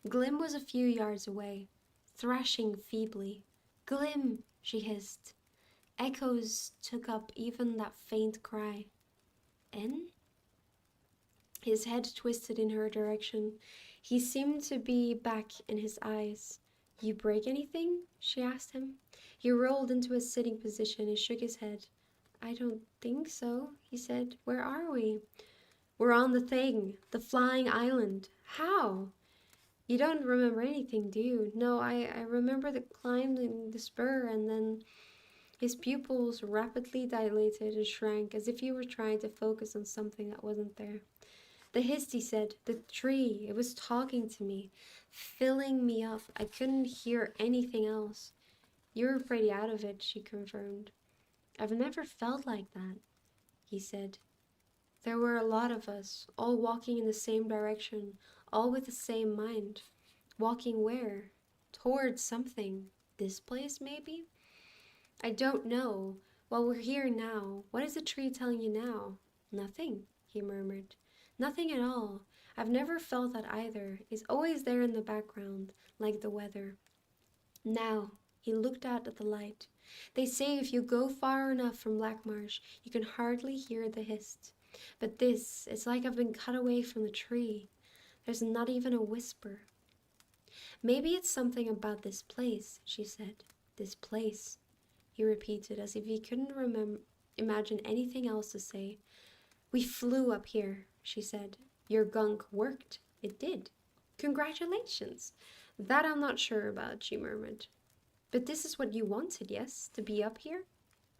Glim was a few yards away, thrashing feebly. Glim, she hissed. Echoes took up even that faint cry. En? His head twisted in her direction. He seemed to be back in his eyes. You break anything? She asked him. He rolled into a sitting position and shook his head. I don't think so, he said. Where are we? We're on the thing, the flying island. How? You don't remember anything, do you? No, I remember the climbing the spur and then his pupils rapidly dilated and shrank as if he were trying to focus on something that wasn't there. The hist, he said, the tree, it was talking to me, filling me up. I couldn't hear anything else. You were pretty out of it, she confirmed. I've never felt like that, he said. There were a lot of us, all walking in the same direction, all with the same mind. Walking where? Towards something. This place, maybe? I don't know. Well, we're here now. What is the tree telling you now? Nothing, he murmured. Nothing at all. I've never felt that either. It's always there in the background, like the weather. Now, he looked out at the light. They say if you go far enough from Black Marsh, you can hardly hear the hist. But this, it's like I've been cut away from the tree. There's not even a whisper. Maybe it's something about this place, she said. This place, he repeated as if he couldn't imagine anything else to say. We flew up here, she said. Your gunk worked. It did. Congratulations. That I'm not sure about, she murmured. But this is what you wanted, yes? To be up here?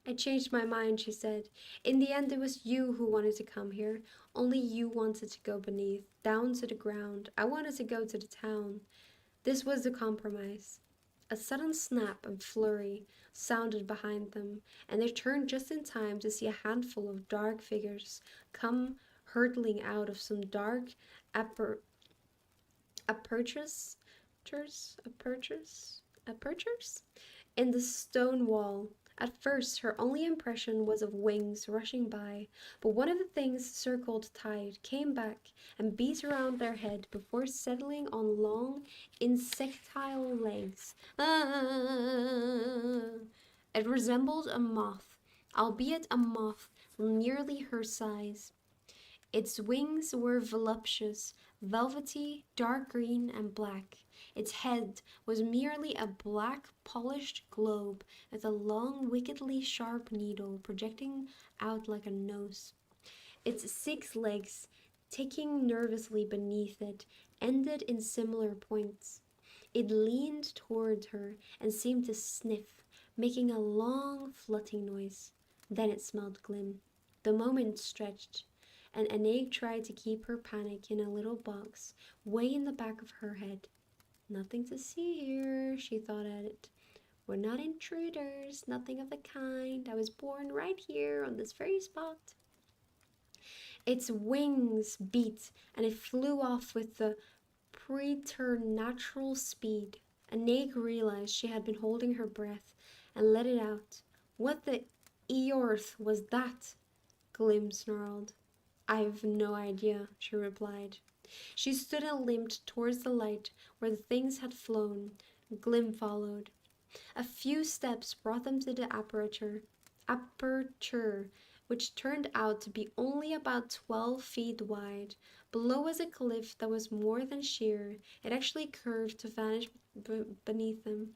I changed my mind, she said. In the end, it was you who wanted to come here. Only you wanted to go beneath, down to the ground. I wanted to go to the town. This was the compromise. A sudden snap and flurry sounded behind them, and they turned just in time to see a handful of dark figures come hurtling out of some dark apertures, apertures in the stone wall. At first, her only impression was of wings rushing by, but one of the things circled tight, came back, and beat around their head before settling on long, insectile legs. Ah! It resembled a moth, albeit a moth nearly her size. Its wings were voluptuous, velvety, dark green, and black. Its head was merely a black, polished globe with a long, wickedly sharp needle projecting out like a nose. Its 6 legs, ticking nervously beneath it, ended in similar points. It leaned toward her and seemed to sniff, making a long, flutting noise. Then it smelled Glim. The moment stretched, and Anaig tried to keep her panic in a little box way in the back of her head. Nothing to see here, she thought at it. We're not intruders, nothing of the kind. I was born right here on this very spot. Its wings beat, and it flew off with the preternatural speed. Anaig realized she had been holding her breath and let it out. What the earth was that? Glim snarled. I've no idea, she replied. She stood and limped towards the light where the things had flown. Glim followed. A few steps brought them to the aperture, which turned out to be only about 12 feet wide. Below was a cliff that was more than sheer. It actually curved to vanish beneath them.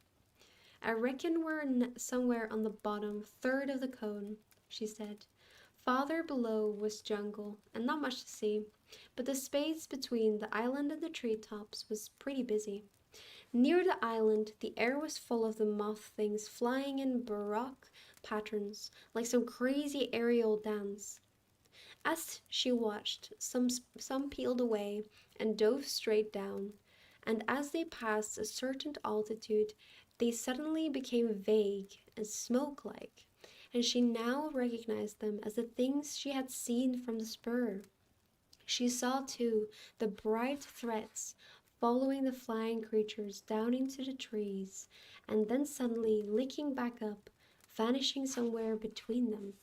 I reckon we're somewhere on the bottom third of the cone, she said. Farther below was jungle, and not much to see, but the space between the island and the treetops was pretty busy. Near the island, the air was full of the moth things flying in baroque patterns, like some crazy aerial dance. As she watched, some peeled away and dove straight down, and as they passed a certain altitude, they suddenly became vague and smoke-like, and she now recognized them as the things she had seen from the spur. She saw, too, the bright threads following the flying creatures down into the trees, and then suddenly licking back up, vanishing somewhere between them.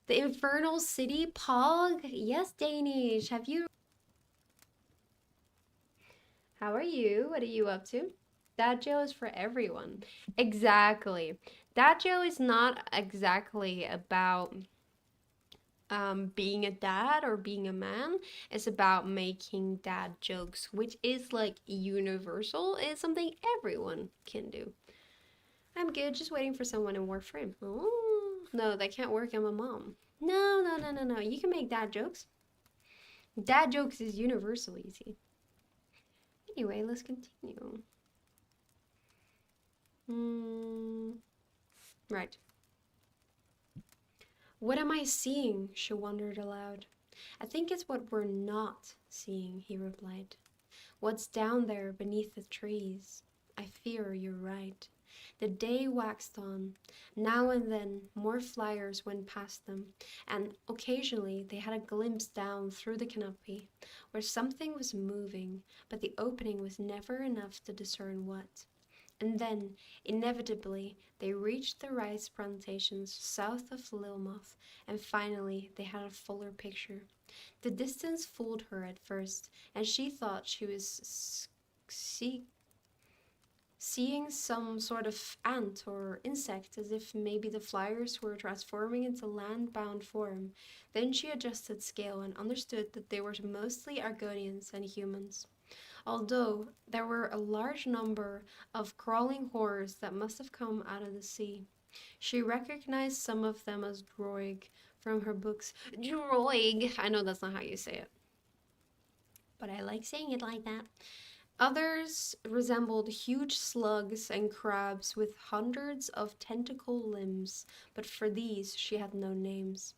The Infernal City, Pog? Yes, Danish. Have you? How are you? What are you up to? Dad jail is for everyone. Exactly. Dad jail is not exactly about being a dad or being a man. It's about making dad jokes, which is like universal. It's something everyone can do. I'm good, just waiting for someone to work for him. Oh, no, that can't work. I'm a mom. No, no, no, no, no. You can make dad jokes. Dad jokes is universal easy. Anyway, let's continue. Right. What am I seeing? She wondered aloud. I think it's what we're not seeing, he replied. What's down there beneath the trees? I fear you're right. The day waxed on. Now and then more flyers went past them, and occasionally they had a glimpse down through the canopy, where something was moving, but the opening was never enough to discern what. And then, inevitably, they reached the rice plantations south of Lilmoth, and finally they had a fuller picture. The distance fooled her at first, and she thought she was seeing some sort of ant or insect, as if maybe the flyers were transforming into land-bound form. Then she adjusted scale and understood that they were mostly Argonians and humans, although there were a large number of crawling horrors that must have come out of the sea. She recognized some of them as droig from her books. Droig! I know that's not how you say it, but I like saying it like that. Others resembled huge slugs and crabs with hundreds of tentacle limbs, but for these she had no names.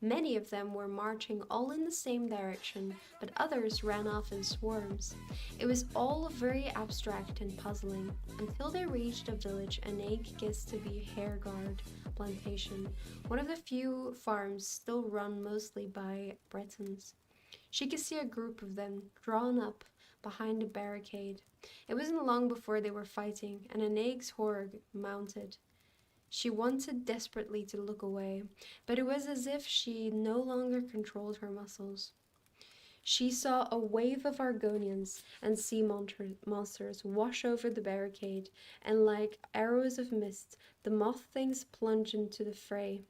Many of them were marching all in the same direction, but others ran off in swarms. It was all very abstract and puzzling, until they reached a village Anaig guessed to be Hairguard Plantation, one of the few farms still run mostly by Bretons. She could see a group of them drawn up behind a barricade. It wasn't long before they were fighting, and Anaig's horde mounted. She wanted desperately to look away, but it was as if she no longer controlled her muscles. She saw a wave of Argonians and sea monsters wash over the barricade, and like arrows of mist, the moth things plunged into the fray.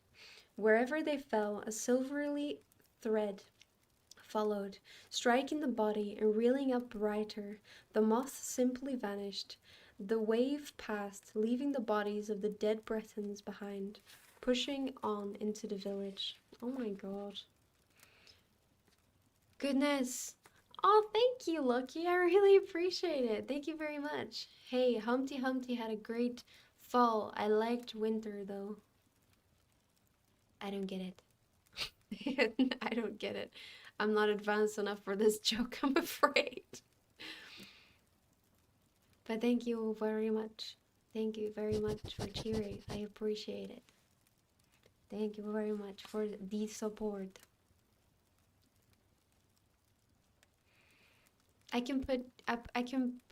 Wherever they fell, a silvery thread followed, striking the body and reeling up brighter. The moths simply vanished. The wave passed, leaving the bodies of the dead Bretons behind, pushing on into the village. Oh my god. Goodness. Oh, thank you, Lucky. I really appreciate it. Thank you very much. Hey, Humpty Humpty had a great fall. I liked winter, though. I don't get it. I don't get it. I'm not advanced enough for this joke, I'm afraid. But thank you very much. Thank you very much for cheering. I appreciate it. Thank you very much for the support. I can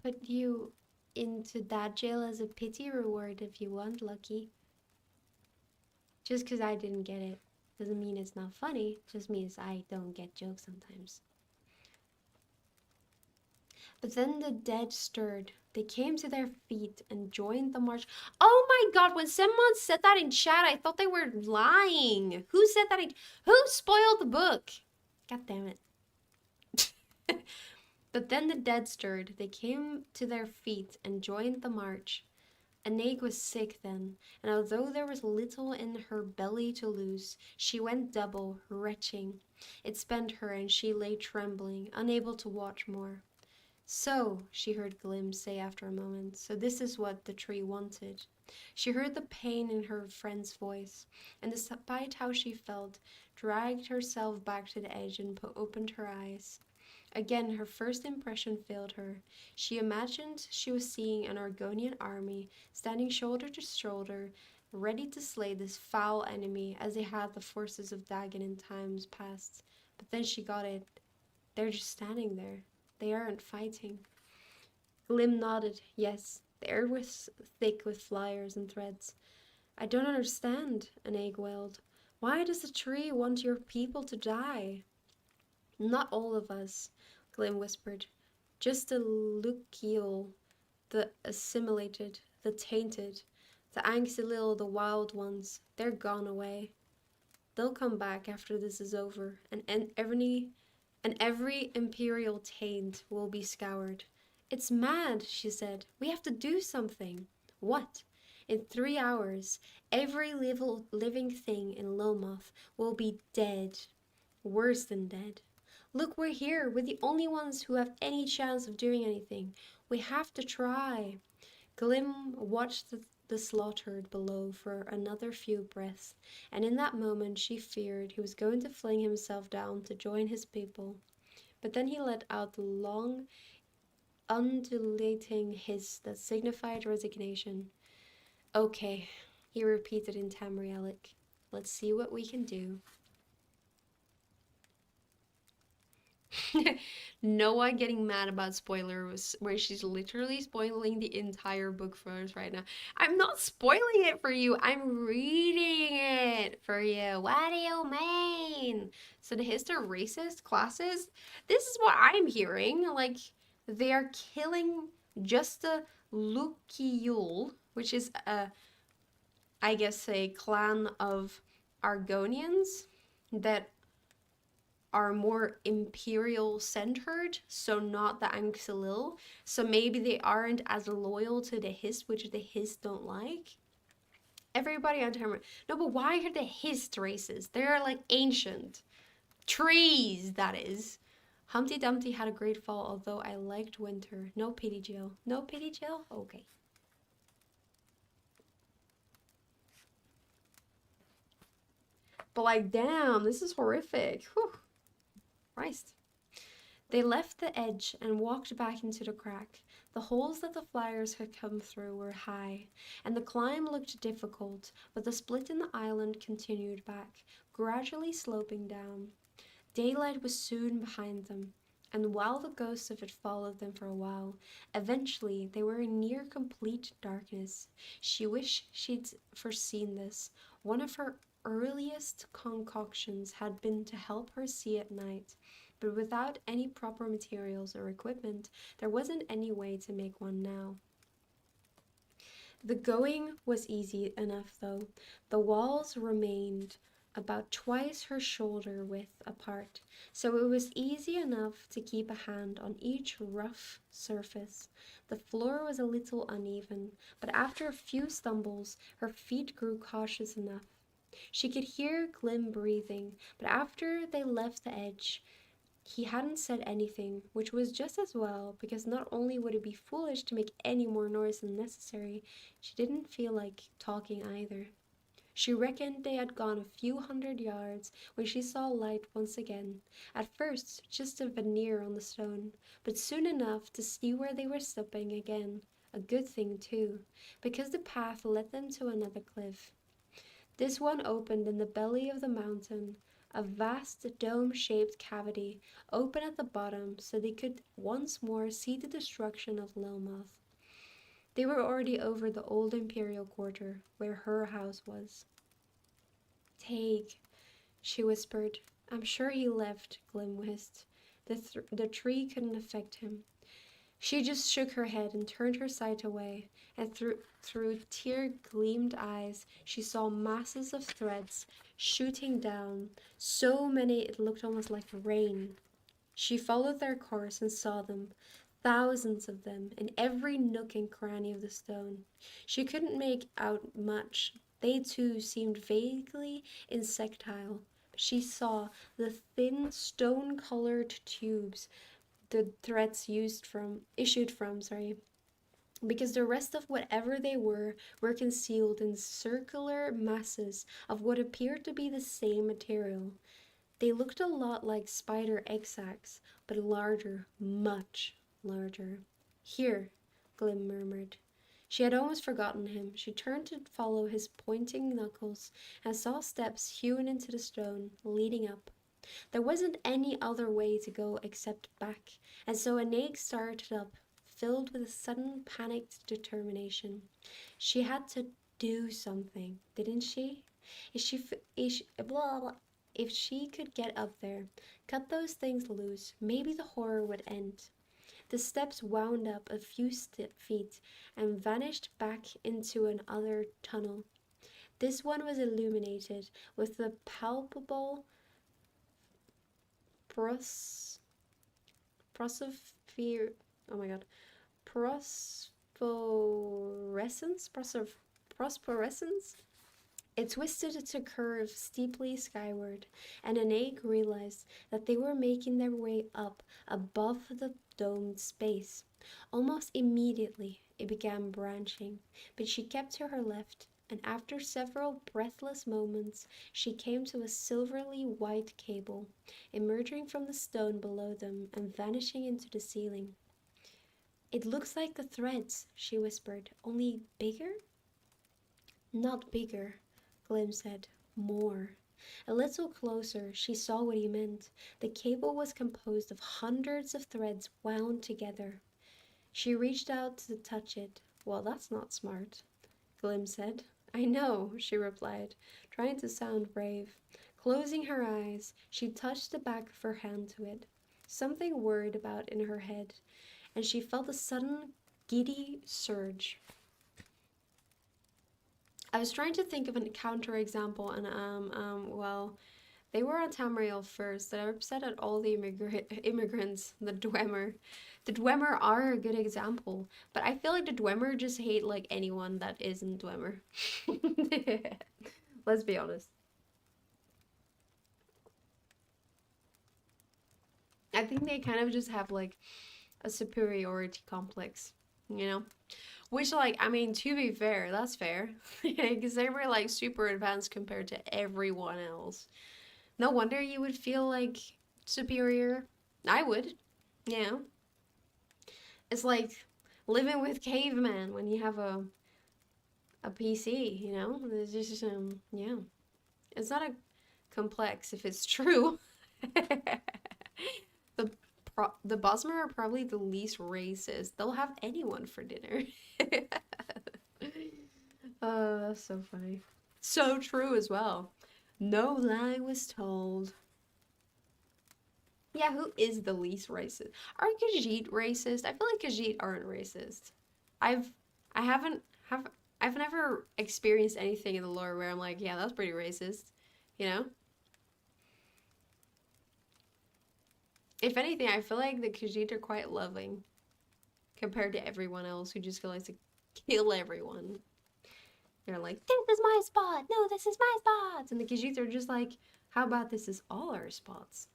put you into that jail as a pity reward if you want, Lucky. Just because I didn't get it doesn't mean it's not funny. Just means I don't get jokes sometimes. But then the dead stirred. They came to their feet and joined the march. Oh my god, when someone said that in chat, I thought they were lying. Who said that? Who spoiled the book? God damn it. But then the dead stirred. They came to their feet and joined the march. Anaig was sick then, and although there was little in her belly to lose, she went double, retching. It spent her, and she lay trembling, unable to watch more. So, she heard Glim say after a moment, so this is what the tree wanted. She heard the pain in her friend's voice, and despite how she felt, dragged herself back to the edge and opened her eyes. Again, her first impression failed her. She imagined she was seeing an Argonian army standing shoulder to shoulder, ready to slay this foul enemy as they had the forces of Dagon in times past. But then she got it. They're just standing there. They aren't fighting. Glim nodded. Yes, the air was thick with flyers and threads. I don't understand, an egg wailed. Why does the tree want your people to die? Not all of us, Glim whispered. Just the Lukiol, the assimilated, the tainted, the Anxilil, the wild ones. They're gone away. They'll come back after this is over, and every imperial taint will be scoured. It's mad, she said. We have to do something. What? In 3 hours, every living thing in Lomoth will be dead. Worse than dead. Look, we're here. We're the only ones who have any chance of doing anything. We have to try. Glim watched the slaughtered below for another few breaths, and in that moment she feared he was going to fling himself down to join his people. But then he let out the long, undulating hiss that signified resignation. Okay, he repeated in Tamrielic. Let's see what we can do. Noah getting mad about spoilers where she's literally spoiling the entire book for us right now. I'm not spoiling it for you. I'm reading it for you. What do you mean? So the history racist classes? This is what I'm hearing. Like they are killing just the Lukiul, which is I guess a clan of Argonians that are more imperial centered, so not the Anxilil. So maybe they aren't as loyal to the Hist, which the Hist don't like. Everybody on Terra. No, but why are the Hist races? They're like ancient. Trees, that is. Humpty Dumpty had a great fall, although I liked winter. No pity, Jill. No pity, Jill? Okay. But like, damn, this is horrific. Whew. Christ. They left the edge and walked back into the crack. The holes that the flyers had come through were high, and the climb looked difficult, but the split in the island continued back, gradually sloping down. Daylight was soon behind them, and while the ghost of it followed them for a while, eventually they were in near complete darkness. She wished she'd foreseen this. One of her earliest concoctions had been to help her see at night, but without any proper materials or equipment, there wasn't any way to make one now. The going was easy enough, though. The walls remained about twice her shoulder width apart, so it was easy enough to keep a hand on each rough surface. The floor was a little uneven, but after a few stumbles, her feet grew cautious enough. She could hear Glim breathing, but after they left the edge, he hadn't said anything, which was just as well, because not only would it be foolish to make any more noise than necessary, she didn't feel like talking either. She reckoned they had gone a few 100 yards when she saw light once again. At first, just a veneer on the stone, but soon enough to see where they were stepping again. A good thing, too, because the path led them to another cliff. This one opened in the belly of the mountain, a vast dome-shaped cavity, open at the bottom so they could once more see the destruction of Lilmoth. They were already over the old imperial quarter, where her house was. Take, she whispered. I'm sure he left, Glim hissed. The tree couldn't affect him. She just shook her head and turned her sight away, and through tear-gleamed eyes she saw masses of threads shooting down, so many it looked almost like rain. She followed their course and saw them, thousands of them, in every nook and cranny of the stone. She couldn't make out much. They too seemed vaguely insectile, but she saw the thin stone-colored tubes the threats issued from, because the rest of whatever they were concealed in circular masses of what appeared to be the same material. They looked a lot like spider egg sacs, but larger, much larger. Here, Glim murmured. She had almost forgotten him. She turned to follow his pointing knuckles and saw steps hewn into the stone, leading up. There wasn't any other way to go except back, and so Anaig started up, filled with a sudden panicked determination. She had to do something, didn't she? If she, if she, blah, blah, if she could get up there, cut those things loose, maybe the horror would end. The steps wound up a few feet and vanished back into another tunnel. This one was illuminated with the palpable pros prosphere oh my god phosphorescence. It twisted to curve steeply skyward, and Anaig realized that they were making their way up above the domed space. Almost immediately it began branching, but she kept to her left, and after several breathless moments she came to a silvery white cable, emerging from the stone below them and vanishing into the ceiling. "It looks like the threads," she whispered, "only bigger?" "Not bigger," Glim said. "More." A little closer, she saw what he meant. The cable was composed of hundreds of threads wound together. She reached out to touch it. "Well, that's not smart," Glim said. "I know," she replied, trying to sound brave. Closing her eyes, she touched the back of her hand to it. Something whirred about in her head, and she felt a sudden giddy surge. I was trying to think of a counterexample, and well, they were on Tamriel first. They're upset at all the immigrants, the Dwemer. The Dwemer are a good example, but I feel like the Dwemer just hate like anyone that isn't Dwemer. Let's be honest. I think they kind of just have like a superiority complex, you know? Which, like, I mean, to be fair, that's fair. Because they were, like, super advanced compared to everyone else. No wonder you would feel, like, superior. I would. Yeah. It's like living with cavemen when you have a PC, you know? It's just, yeah. It's not a complex if it's true. the the Bosmer are probably the least racist. They'll have anyone for dinner. Oh, that's so funny. So true as well. No lie was told. Yeah, who is the least racist? Are Khajiit racist? I feel like Khajiit aren't racist. I've I haven't have I've never experienced anything in the lore where I'm like, yeah, that's pretty racist. You know? If anything, I feel like the Khajiit are quite loving compared to everyone else who just likes to kill everyone. They're like, this is my spot. No, this is my spot. And the Khajiits are just like, how about this is all our spots?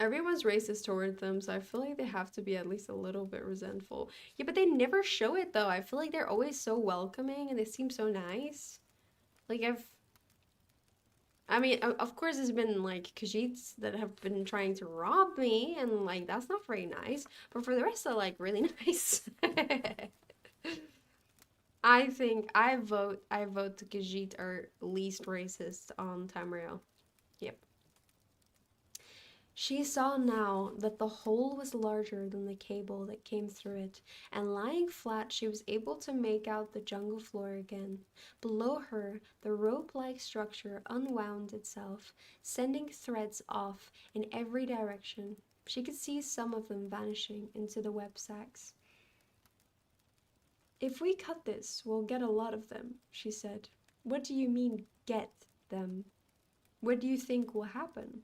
Everyone's racist toward them, so I feel like they have to be at least a little bit resentful. Yeah, but they never show it though. I feel like they're always so welcoming and they seem so nice. Like I mean, of course, there's been like Khajiits that have been trying to rob me, and like that's not very nice. But for the rest, they're like really nice. I think I vote the Khajiit are least racist on Tamriel. Yep. She saw now that the hole was larger than the cable that came through it, and lying flat she was able to make out the jungle floor again. Below her, the rope-like structure unwound itself, sending threads off in every direction. She could see some of them vanishing into the web sacks. "If we cut this, we'll get a lot of them," she said. "What do you mean, get them? What do you think will happen?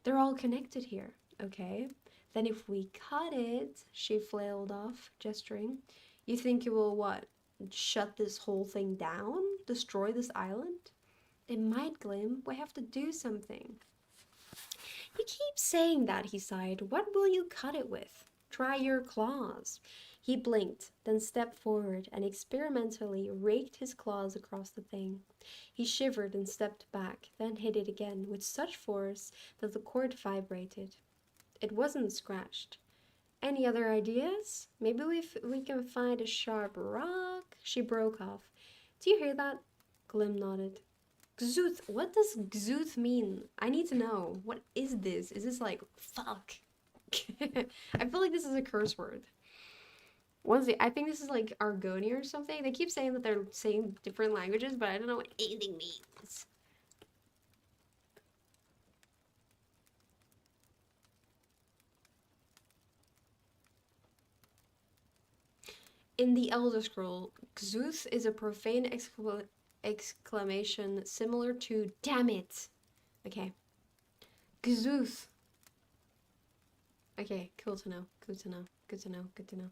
They're all connected here, okay? Then if we cut it," she flailed off, gesturing, "you think it will what? Shut this whole thing down? Destroy this island?" "It might, Glim. We have to do something." "You keep saying that," he sighed. "What will you cut it with? Try your claws." He blinked, then stepped forward and experimentally raked his claws across the thing. He shivered and stepped back, then hit it again with such force that the cord vibrated. It wasn't scratched. Any other ideas? Maybe we can find a sharp rock. She broke off. Do you hear that? Glim nodded. Gzuth. What does Gzuth mean? I need to know. What is this? Is this like fuck? I feel like this is a curse word. I think this is like Argonia or something. They keep saying that they're saying different languages, but I don't know what anything means. In the Elder Scroll, Gzuth is a profane exclamation similar to "damn it." Okay. Gzuth. Okay, cool to know. Good to know. Good to know. Good to know.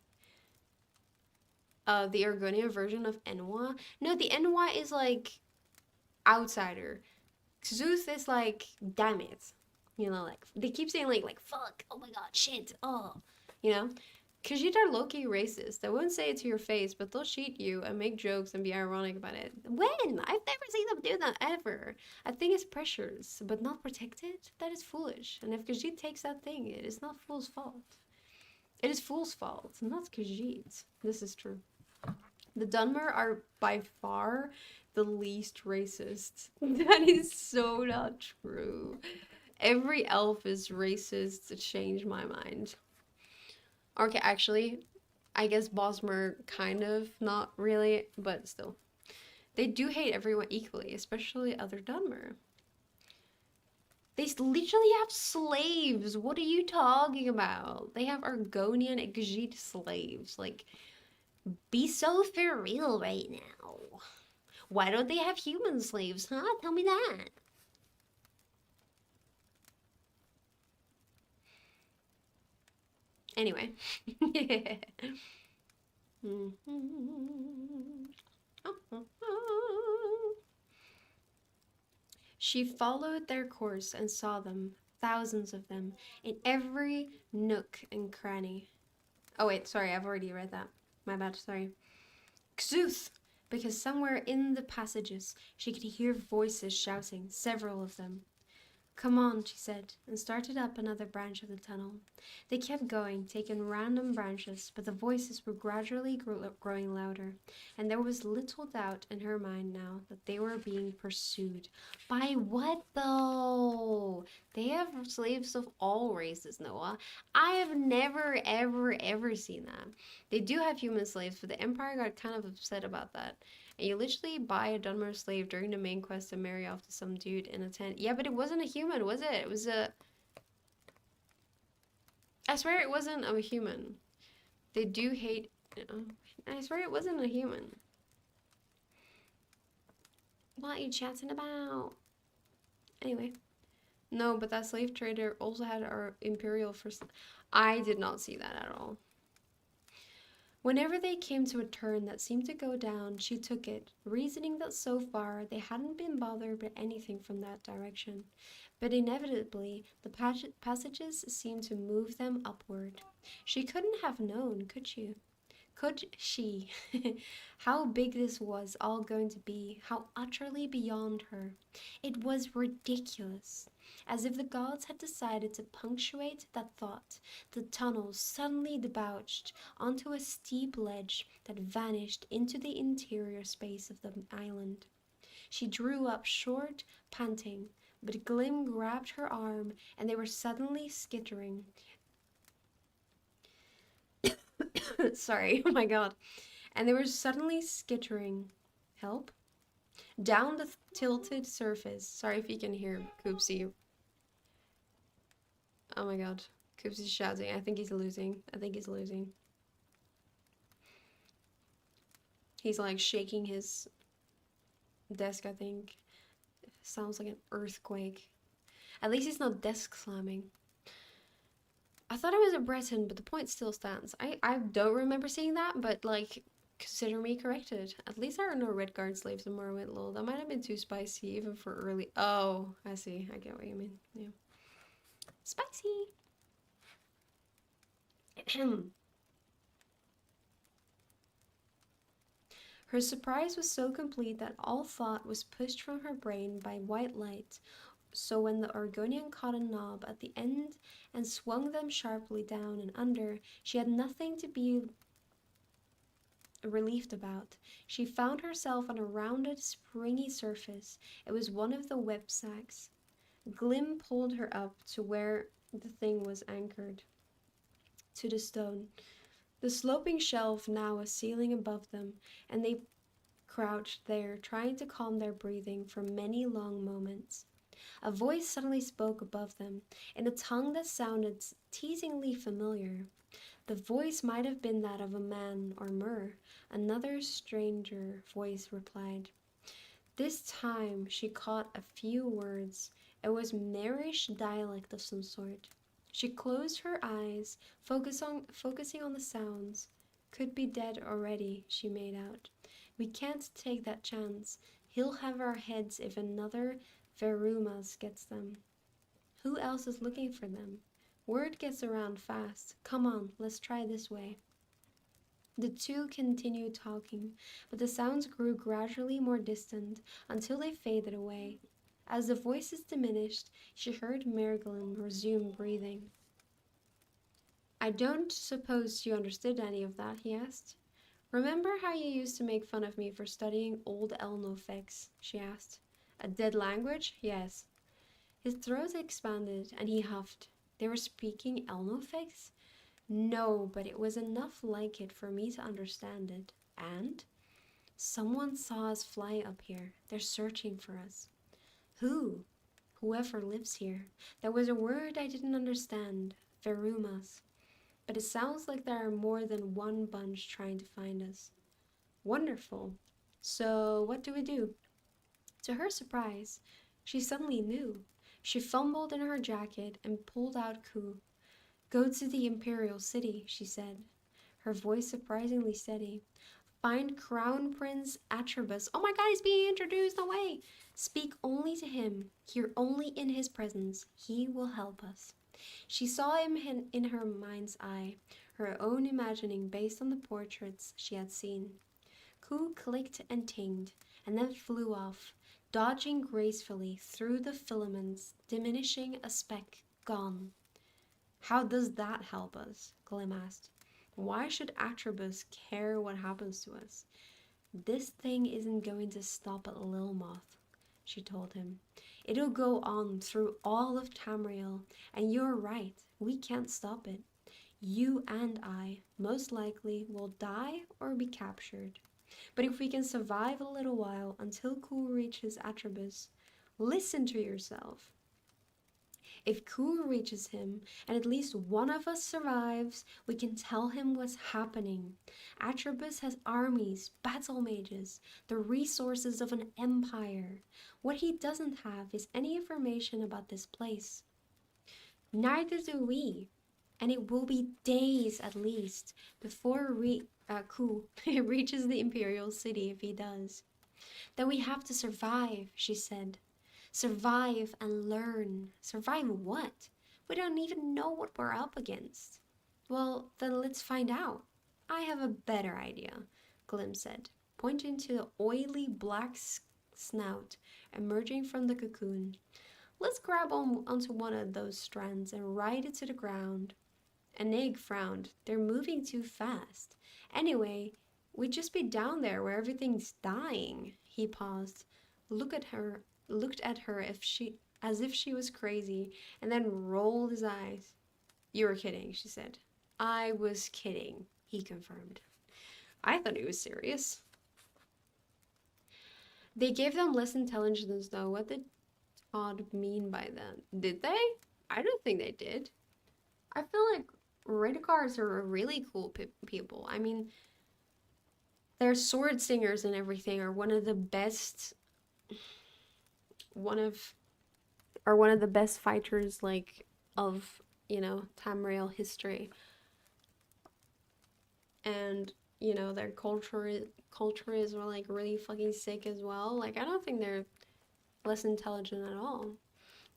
The Argonia version of Enwa. No, the Enwa is like outsider. Zeus is like, damn it. You know, like they keep saying like fuck, oh my god, shit, oh, you know. Khajiit are low-key racist. They won't say it to your face, but they'll cheat you and make jokes and be ironic about it. When? I've never seen them do that ever. I think it's pressures, but not protected. That is foolish. And if Khajiit takes that thing, it is not fool's fault. It is fool's fault, not Khajiit. This is true. The Dunmer are by far the least racist. That is so not true. Every elf is racist to change my mind. Okay, actually, I guess Bosmer kind of, not really, but still. They do hate everyone equally, especially other Dunmer. They literally have slaves. What are you talking about? They have Argonian and Khajiit slaves. Like, be so for real right now. Why don't they have human slaves, huh? Tell me that. Anyway. She followed their course and saw them, thousands of them, in every nook and cranny. Oh wait, sorry, I've already read that. My bad, sorry. Xuth! Because somewhere in the passages she could hear voices shouting, several of them. Come on, she said, and started up another branch of the tunnel. They kept going, taking random branches, but the voices were gradually growing louder, and there was little doubt in her mind now that they were being pursued. By what, though? They have slaves of all races, Noah. I have never, ever, ever seen that. They do have human slaves, but the Empire got kind of upset about that. And you literally buy a Dunmer slave during the main quest to marry off to some dude in a tent. Yeah, but it wasn't a human, was it? It was a... I swear it wasn't a human. They do hate... I swear it wasn't a human. What are you chatting about? Anyway. No, but that slave trader also had our Imperial first... I did not see that at all. Whenever they came to a turn that seemed to go down, she took it, reasoning that so far they hadn't been bothered by anything from that direction. But inevitably, the passages seemed to move them upward. She couldn't have known, could she? Could she? How big this was all going to be, how utterly beyond her. It was ridiculous. As if the gods had decided to punctuate that thought, the tunnel suddenly debouched onto a steep ledge that vanished into the interior space of the island. She drew up short, panting, but Glim grabbed her arm and they were suddenly skittering. Sorry, oh my god. And they were suddenly skittering. Help? Down the tilted surface. Sorry if you can hear Koopsie. Oh my god. Koopsie's shouting. I think he's losing. I think he's losing. He's like shaking his desk, I think. Sounds like an earthquake. At least he's not desk slamming. I thought I was a Breton, but the point still stands. I don't remember seeing that, but like, consider me corrected. At least there are no Redguard slaves in Morrowind, lol. That might have been too spicy even for early. Oh, I see. I get what you mean. Yeah. Spicy! Her surprise was so complete that all thought was pushed from her brain by white light So when the Oregonian caught a knob at the end and swung them sharply down and under, she had nothing to be relieved about. She found herself on a rounded, springy surface. It was one of the whip sacks. Glim pulled her up to where the thing was anchored to the stone. The sloping shelf now a ceiling above them, and they crouched there, trying to calm their breathing for many long moments. A voice suddenly spoke above them, in a tongue that sounded teasingly familiar. The voice might have been that of a man or Mur. Another stranger voice replied. This time she caught a few words. It was Marish dialect of some sort. She closed her eyes, focusing on the sounds. Could be dead already, she made out. We can't take that chance. He'll have our heads if another Verumas gets them. Who else is looking for them? Word gets around fast. Come on, let's try this way. The two continued talking, but the sounds grew gradually more distant until they faded away. As the voices diminished, she heard Merglin resume breathing. I don't suppose you understood any of that, he asked. Remember how you used to make fun of me for studying Old Elnofex? She asked. A dead language? Yes. His throat expanded and he huffed. They were speaking Elnofex? No, but it was enough like it for me to understand it. And? Someone saw us fly up here. They're searching for us. Who? Whoever lives here. There was a word I didn't understand. Verumas. But it sounds like there are more than one bunch trying to find us. Wonderful. So, what do we do? To her surprise, she suddenly knew. She fumbled in her jacket and pulled out Ku. Go to the Imperial City, she said, her voice surprisingly steady. Find Crown Prince Atribus. Oh my god, he's being introduced, no way! Speak only to him, hear only in his presence. He will help us. She saw him in her mind's eye, her own imagining based on the portraits she had seen. Ku clicked and tinged, and then flew off, dodging gracefully through the filaments, diminishing a speck, gone. How does that help us? Glim asked. Why should Atribus care what happens to us? This thing isn't going to stop at Lilmoth, she told him. It'll go on through all of Tamriel, and you're right, we can't stop it. You and I, most likely, will die or be captured. But if we can survive a little while until Ku reaches Atribus, listen to yourself. If Ku reaches him, and at least one of us survives, we can tell him what's happening. Atribus has armies, battle mages, the resources of an empire. What he doesn't have is any information about this place. Neither do we, and it will be days at least before Ku reaches the Imperial City if he does. Then we have to survive, she said. Survive and learn. Survive what? We don't even know what we're up against. Well, then let's find out. I have a better idea, Glim said, pointing to the oily black snout emerging from the cocoon. Let's grab onto one of those strands and ride it to the ground. Aneg frowned. They're moving too fast. Anyway, we'd just be down there where everything's dying. He paused, looked at her as if she was crazy, and then rolled his eyes. You were kidding, she said. I was kidding, he confirmed. I thought he was serious. They gave them less intelligence, though. What did Todd mean by that? Did they? I don't think they did. I feel like Redguards are really cool people. I mean, their sword singers and everything are one of the best fighters like of, Tamriel history. And, their culture is like really fucking sick as well. Like, I don't think they're less intelligent at all.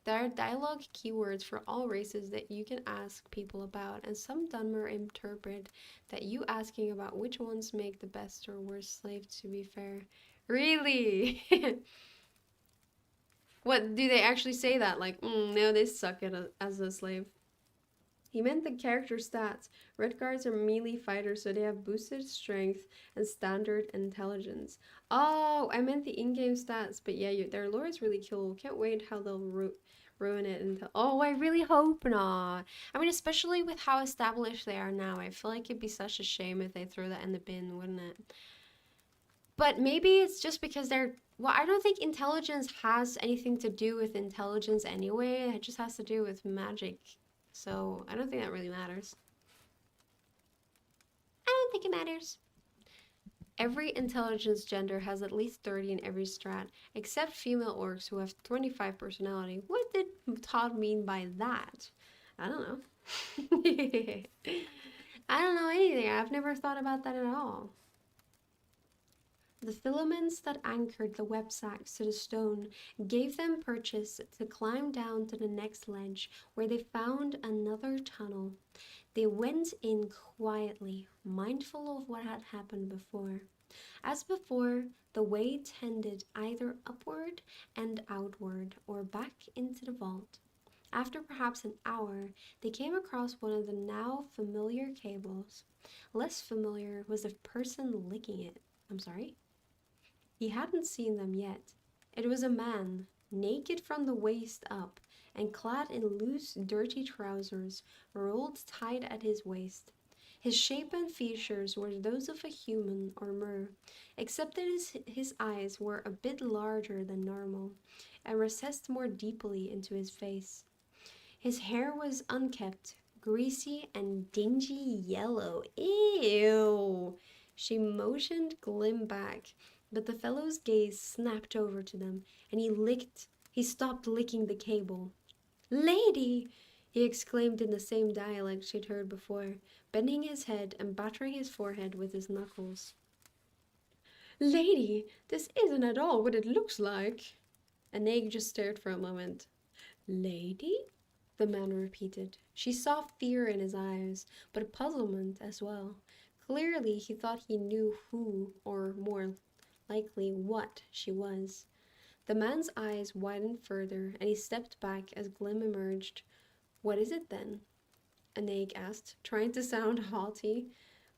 There are dialogue keywords for all races that you can ask people about, and some Dunmer interpret that you asking about which ones make the best or worst slave to be fair. Really? What, do they actually say that? Like, no, they suck at as a slave. He meant the character stats. Red guards are melee fighters, so they have boosted strength and standard intelligence. Oh, I meant the in-game stats, but yeah, their lore is really cool. Can't wait how they'll ruin it. Oh, I really hope not. I mean, especially with how established they are now, I feel like it'd be such a shame if they threw that in the bin, wouldn't it? But maybe it's just because they're. Well, I don't think intelligence has anything to do with intelligence anyway. It just has to do with magic. So I don't think that really matters. I don't think it matters. Every intelligence gender has at least 30 in every strat, except female orcs who have 25 personality. What did Todd mean by that? I don't know. I don't know anything. I've never thought about that at all. The filaments that anchored the web sacks to the stone gave them purchase to climb down to the next ledge, where they found another tunnel. They went in quietly, mindful of what had happened before. As before, the way tended either upward and outward or back into the vault. After perhaps an hour, they came across one of the now familiar cables. Less familiar was the person licking it. I'm sorry? He hadn't seen them yet. It was a man, naked from the waist up, and clad in loose, dirty trousers, rolled tight at his waist. His shape and features were those of a human or mer, except that his eyes were a bit larger than normal, and recessed more deeply into his face. His hair was unkempt, greasy, and dingy yellow. Ew! She motioned Glim back, but the fellow's gaze snapped over to them, and he stopped licking the cable. Lady! He exclaimed in the same dialect she'd heard before, bending his head and battering his forehead with his knuckles. Lady, this isn't at all what it looks like. Aneg just stared for a moment. Lady? The man repeated. She saw fear in his eyes, but puzzlement as well. Clearly, he thought he knew who, or more likely what, she was. The man's eyes widened further, and he stepped back as Glim emerged. What is it then? Anag asked, trying to sound haughty.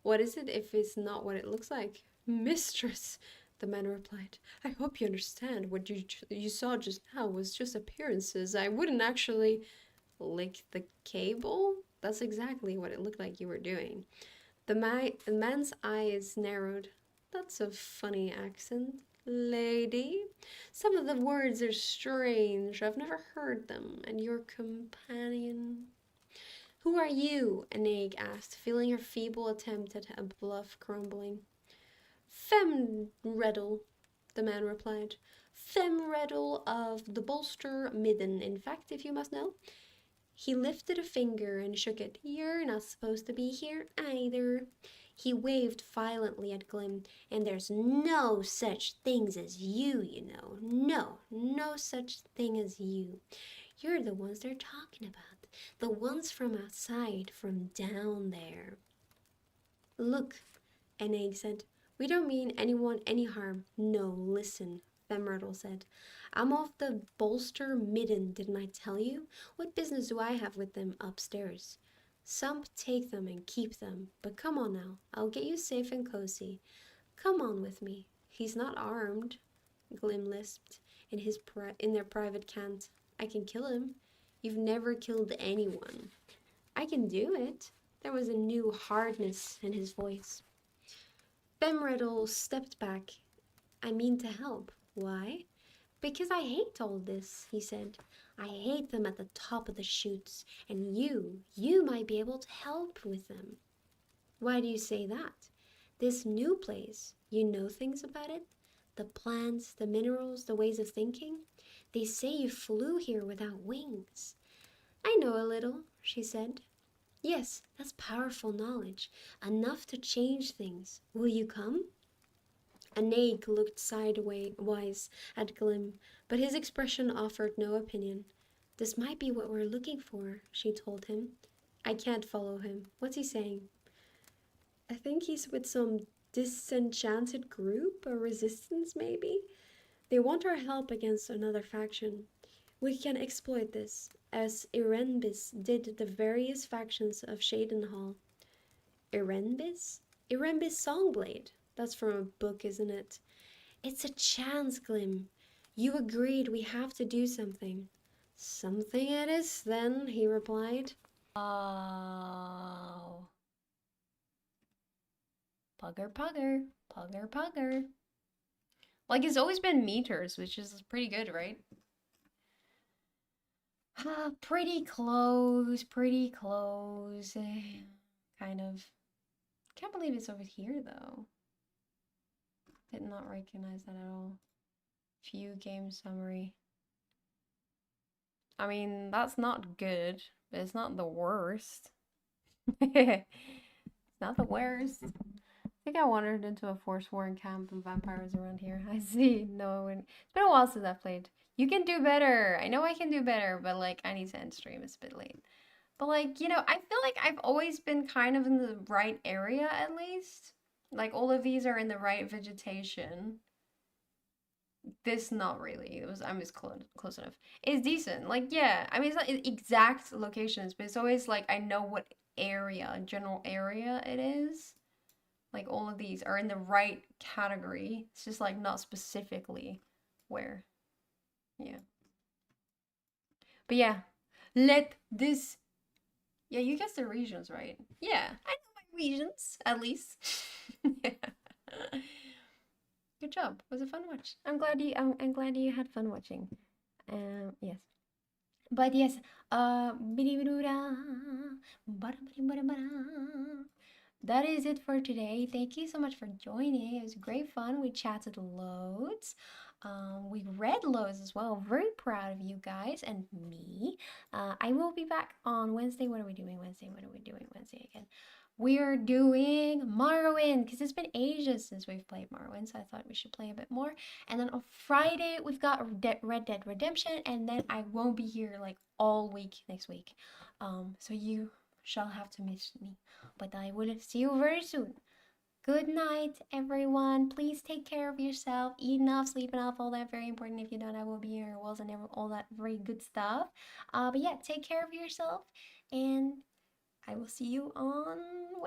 What is it if it's not what it looks like? Mistress, the man replied. I hope you understand what you saw just now was just appearances. I wouldn't actually lick the cable? That's exactly what it looked like you were doing. The man's eyes narrowed. That's a funny accent, lady. Some of the words are strange. I've never heard them. And your companion? Who are you? Anag asked, feeling her feeble attempt at a bluff crumbling. Femredel, the man replied. Femredel of the Bolster Midden, in fact, if you must know. He lifted a finger and shook it. You're not supposed to be here either. He waved violently at Glim. And there's no such things as you, you know. No such thing as you. You're the ones they're talking about. The ones from outside, from down there. Look, Eneg said. We don't mean anyone any harm. No, listen, Femyrtle said. I'm off the Bolster Midden, didn't I tell you? What business do I have with them upstairs? Some take them and keep them, but come on now, I'll get you safe and cozy. Come on with me. He's not armed, Glim lisped in their private cant. I can kill him. You've never killed anyone. I can do it. There was a new hardness in his voice. Femriddle stepped back. I mean to help. Why? Because I hate all this, he said. I hate them at the top of the chutes, and you might be able to help with them. Why do you say that? This new place, you know things about it? The plants, the minerals, the ways of thinking? They say you flew here without wings. I know a little, she said. Yes, that's powerful knowledge, enough to change things. Will you come? Anag looked sidewise at Glim, but his expression offered no opinion. This might be what we're looking for, she told him. I can't follow him. What's he saying? I think he's with some disenchanted group, a resistance maybe? They want our help against another faction. We can exploit this, as Erenbis did the various factions of Shadenhall. Erenbis? Erenbis Songblade. That's from a book, isn't it? It's a chance, Glim. You agreed we have to do something. Something it is, then, he replied. Oh. Pugger, pugger, pugger, pugger. Like, it's always been meters, which is pretty good, right? Pretty close, pretty close. Kind of. Can't believe it's over here, though. Did not recognize that at all. View game summary. I mean, that's not good, but it's not the worst. It's not the worst. I think I wandered into a Forsworn camp and vampires around here. I see. No, it's been a while since I've played. You can do better. I know I can do better, but like I need to end stream. It's a bit late. But like, I feel like I've always been kind of in the right area at least. Like all of these are in the right vegetation. This not really. I'm just close enough. It's decent. Like yeah, I mean it's not exact locations, but it's always like I know what area, general area it is. Like all of these are in the right category. It's just like not specifically where. Yeah. But yeah, let this. Yeah, you guessed the regions right. Yeah, I know my regions at least. Yeah. Good job. It was a fun watch. I'm glad you had fun watching. Yes. But yes, that is it for today. Thank you so much for joining. It was great fun. We chatted loads. We read loads as well. Very proud of you guys and me. I will be back on Wednesday. What are we doing Wednesday? What are we doing Wednesday again? We're doing Morrowind because it's been ages since we've played Morrowind, so I thought we should play a bit more. And then on Friday, we've got Red Dead Redemption, and then I won't be here like all week next week. So you shall have to miss me, but I will see you very soon. Good night, everyone. Please take care of yourself. Eat enough, sleep enough, all that very important. If you don't, I will be your walls and all that very good stuff. But yeah, take care of yourself, and I will see you on